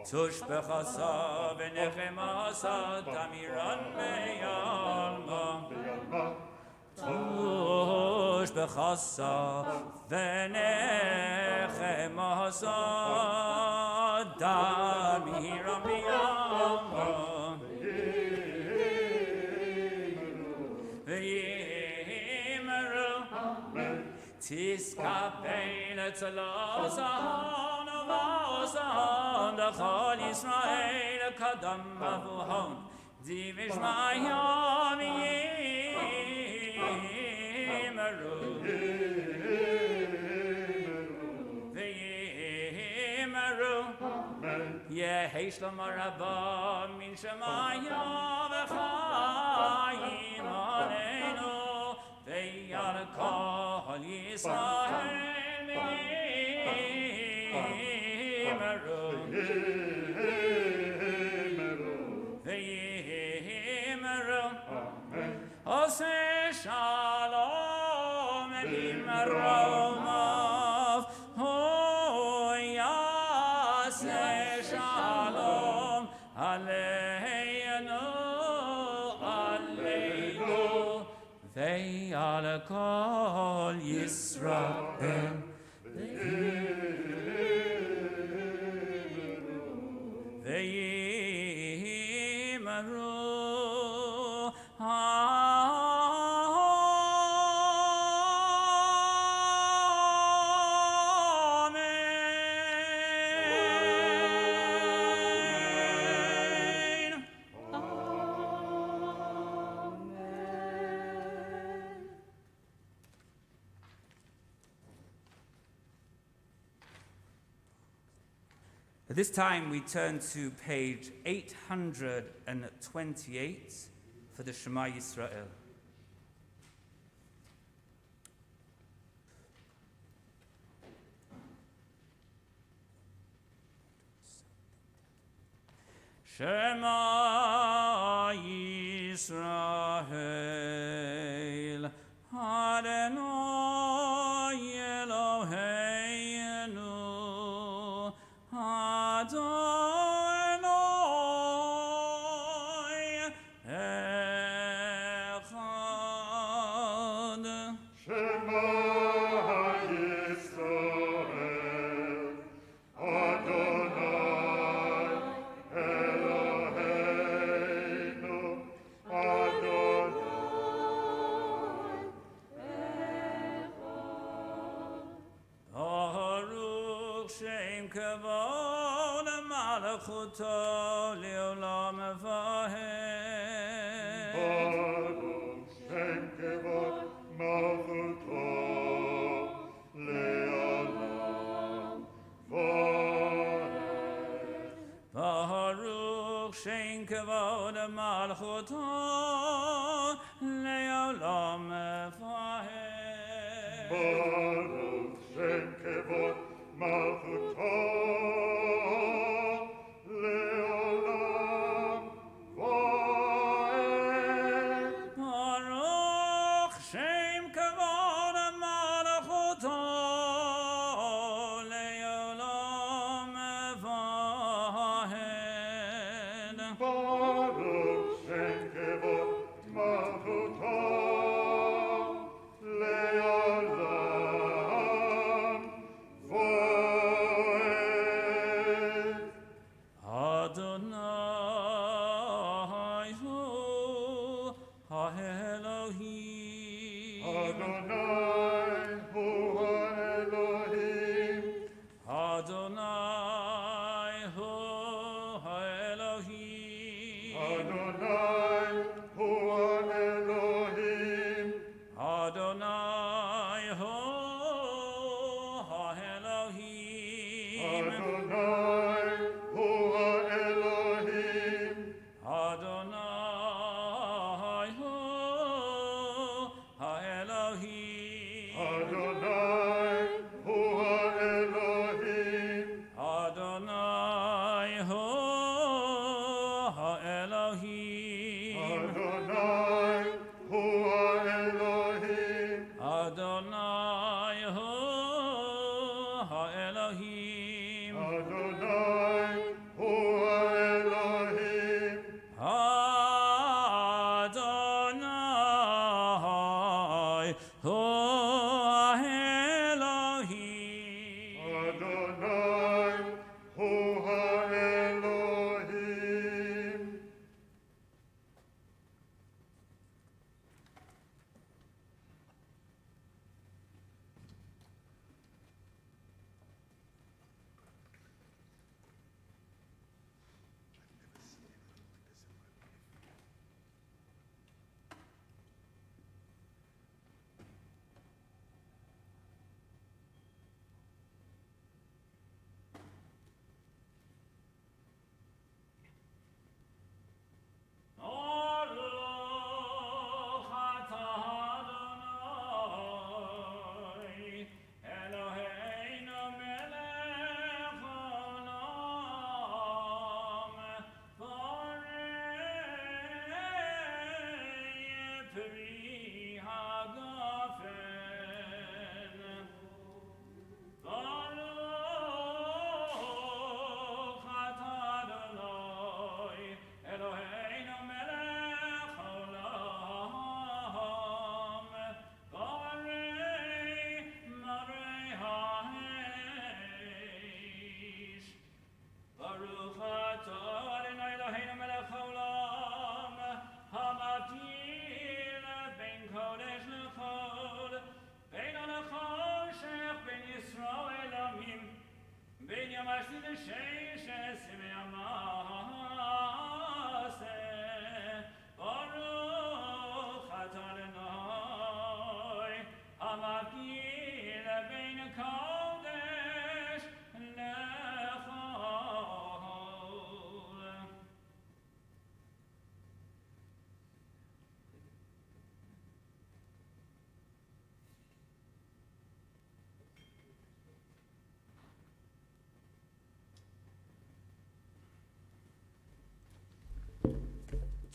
Tush bechasa v'nechemasa tamiran me'alma Tush bechasa v'nechemasa tamiran me'alma תסקבל אצלו זהון ובאוסון דכל ישראל קדם מבוהון דיבש מהיום ימרו וימרו יהי שלמה רבה מן שמיה וחיים עלינו ויעל כל ישראל וימרו וימרו עושה שלום במרומיו הוא יעשה שלום עלינו עלינו ועל כל ישראל וימרו At this time, we turn to page 828 for the Shema Yisrael. Shema Yisrael, Adonai Eloheinu, Adonai Echad. Shema Yisrael, Adonai Eloheinu, Adonai Echad. Baruch Shem Kavod Malachuto Leolam Vahed. Baruch Shem Kavod Malachuto Leolam Vahed. Baruch Shem Kavod Malachuto Leolam Vahed. Baruch Shem Kavod Malachuto Leolam Vahed. Baruch Shem Kavod Malachuto Leolam Vahed. Baruch Shem Kavod Malachuto Leolam Vahed. Adonai hu ha-Elohim. Adonai hu ha-Elohim. Adonai hu ha-Elohim. Adonai hu ha-Elohim. Adonai hu ha-Elohim. Adonai hu ha-Elohim. Adonai hu ha-Elohim. Adonai hu ha-Elohim. Adonai hu ha-Elohim. Adonai hu ha-Elohim. Adonai hu ha-Elohim. Adonai hu ha-Elohim. Adonai hu ha-Elohim. Adonai hu ha-Elohim.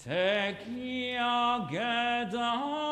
Tekia Gedala.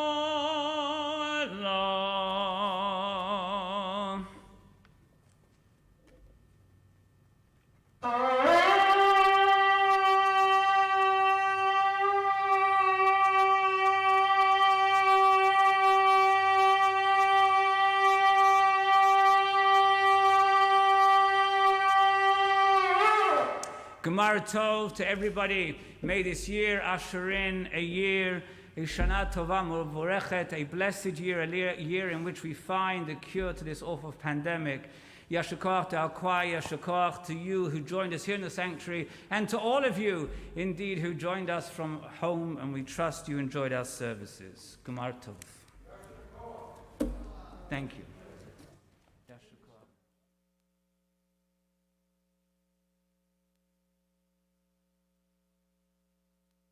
Gemara Tov to everybody. May this year usher in a year, a Shana Tova Mubarechet, a blessed year, a year in which we find the cure to this awful pandemic. Yashakach to our choir, Yashakach to you who joined us here in the sanctuary, and to all of you, indeed, who joined us from home, and we trust you enjoyed our services. Gemara Tov. Thank you.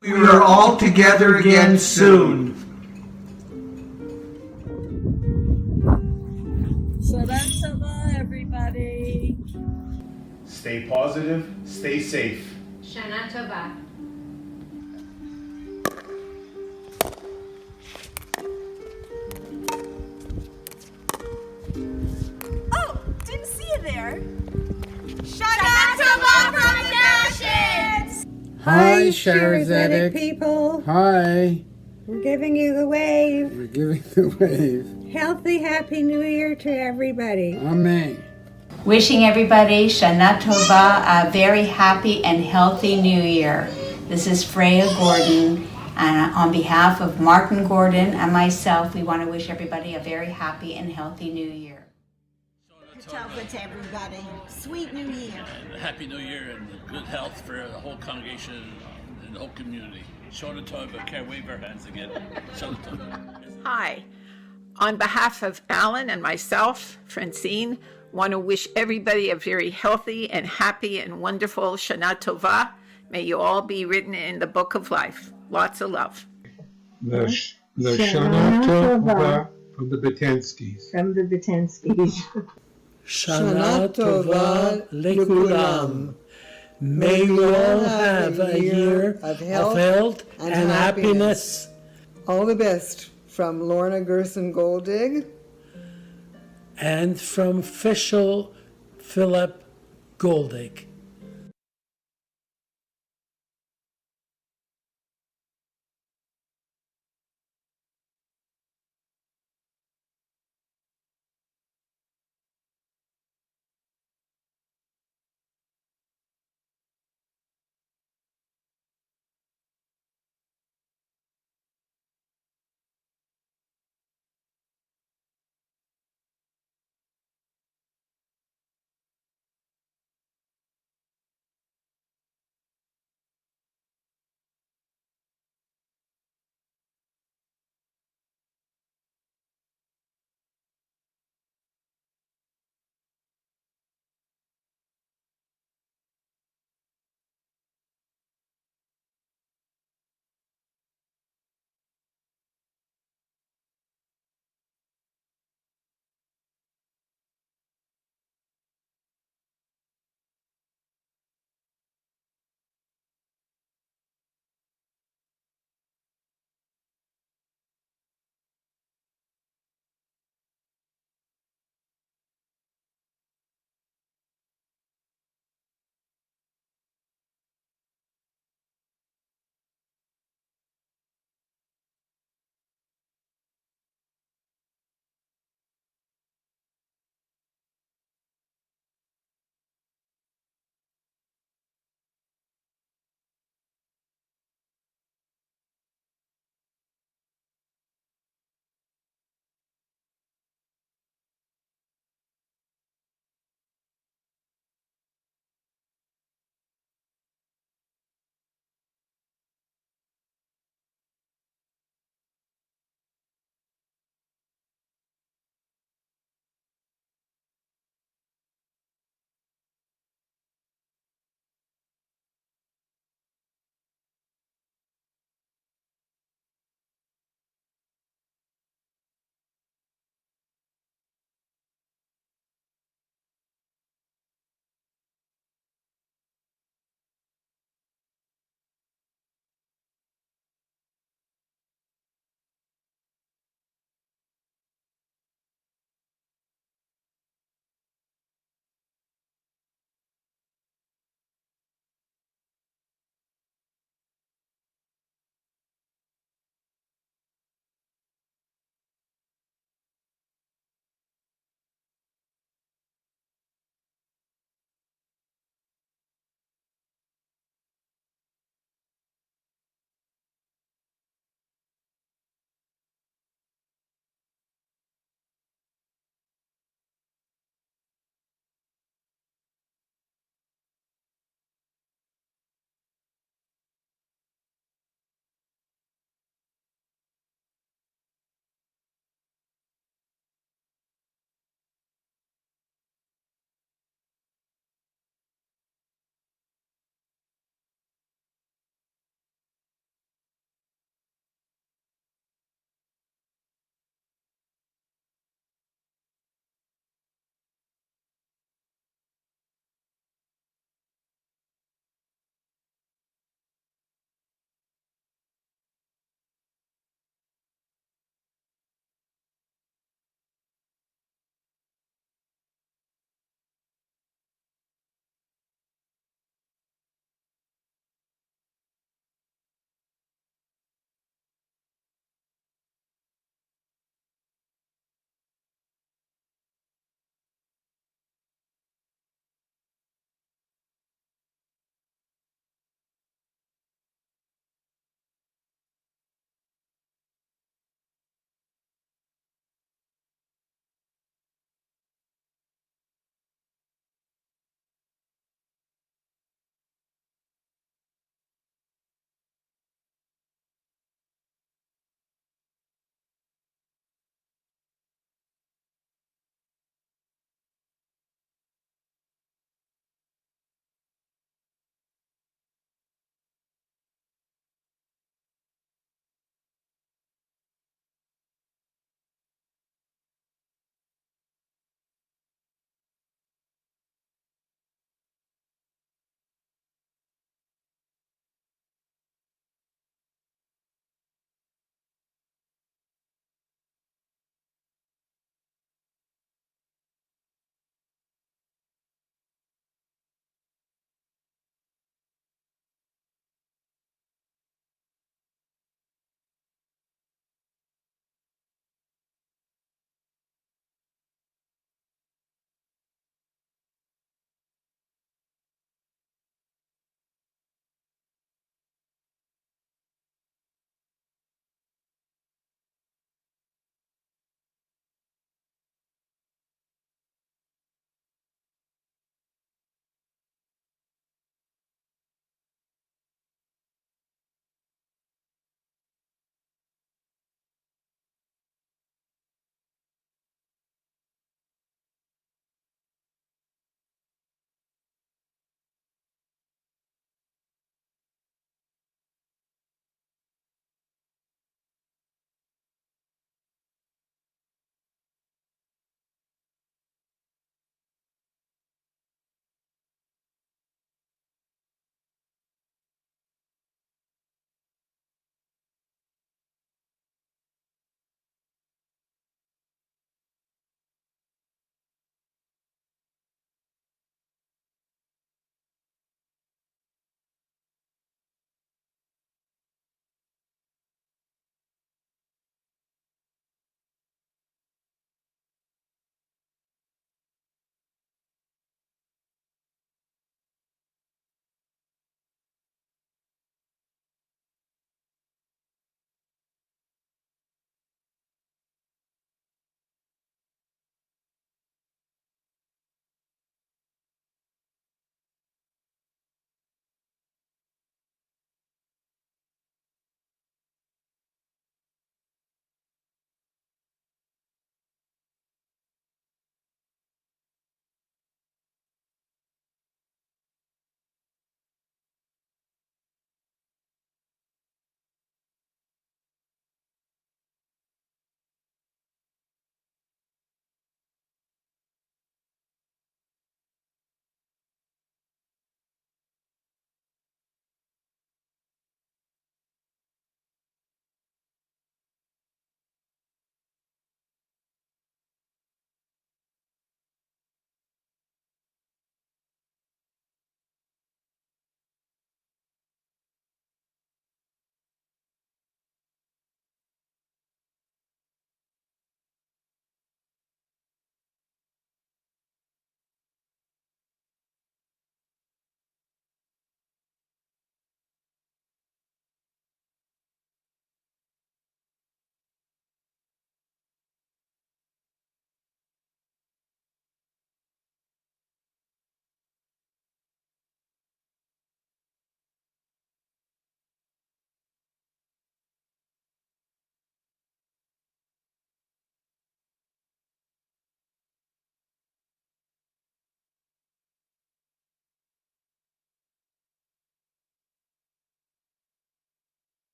We are all together again soon. So that's all, everybody. Stay positive, stay safe. Shana Tova. Oh, didn't see you there. Shana Tova from the Nations! Hi, Shaare Zedek people. Hi. We're giving you the wave. We're giving the wave. Healthy, happy New Year to everybody. Amen. Wishing everybody Shana Tova, a very happy and healthy New Year. This is Freya Gordon, and on behalf of Martin Gordon and myself, we want to wish everybody a very happy and healthy New Year. Tova to everybody. Sweet New Year. And Happy New Year and good health for the whole congregation and the whole community. Shaare Tova, can wave our hands again. Shaare Tova. Hi. On behalf of Alan and myself, Francine, want to wish everybody a very healthy and happy and wonderful Shana Tova. May you all be written in the book of life. Lots of love. The Shana Tova from the Betenskis. From the Betenskis. Shana Tova Lekulam. May we all have a year of health and happiness. All the best from Lorna Gerson Goldig. And from Fischel Philip Goldig.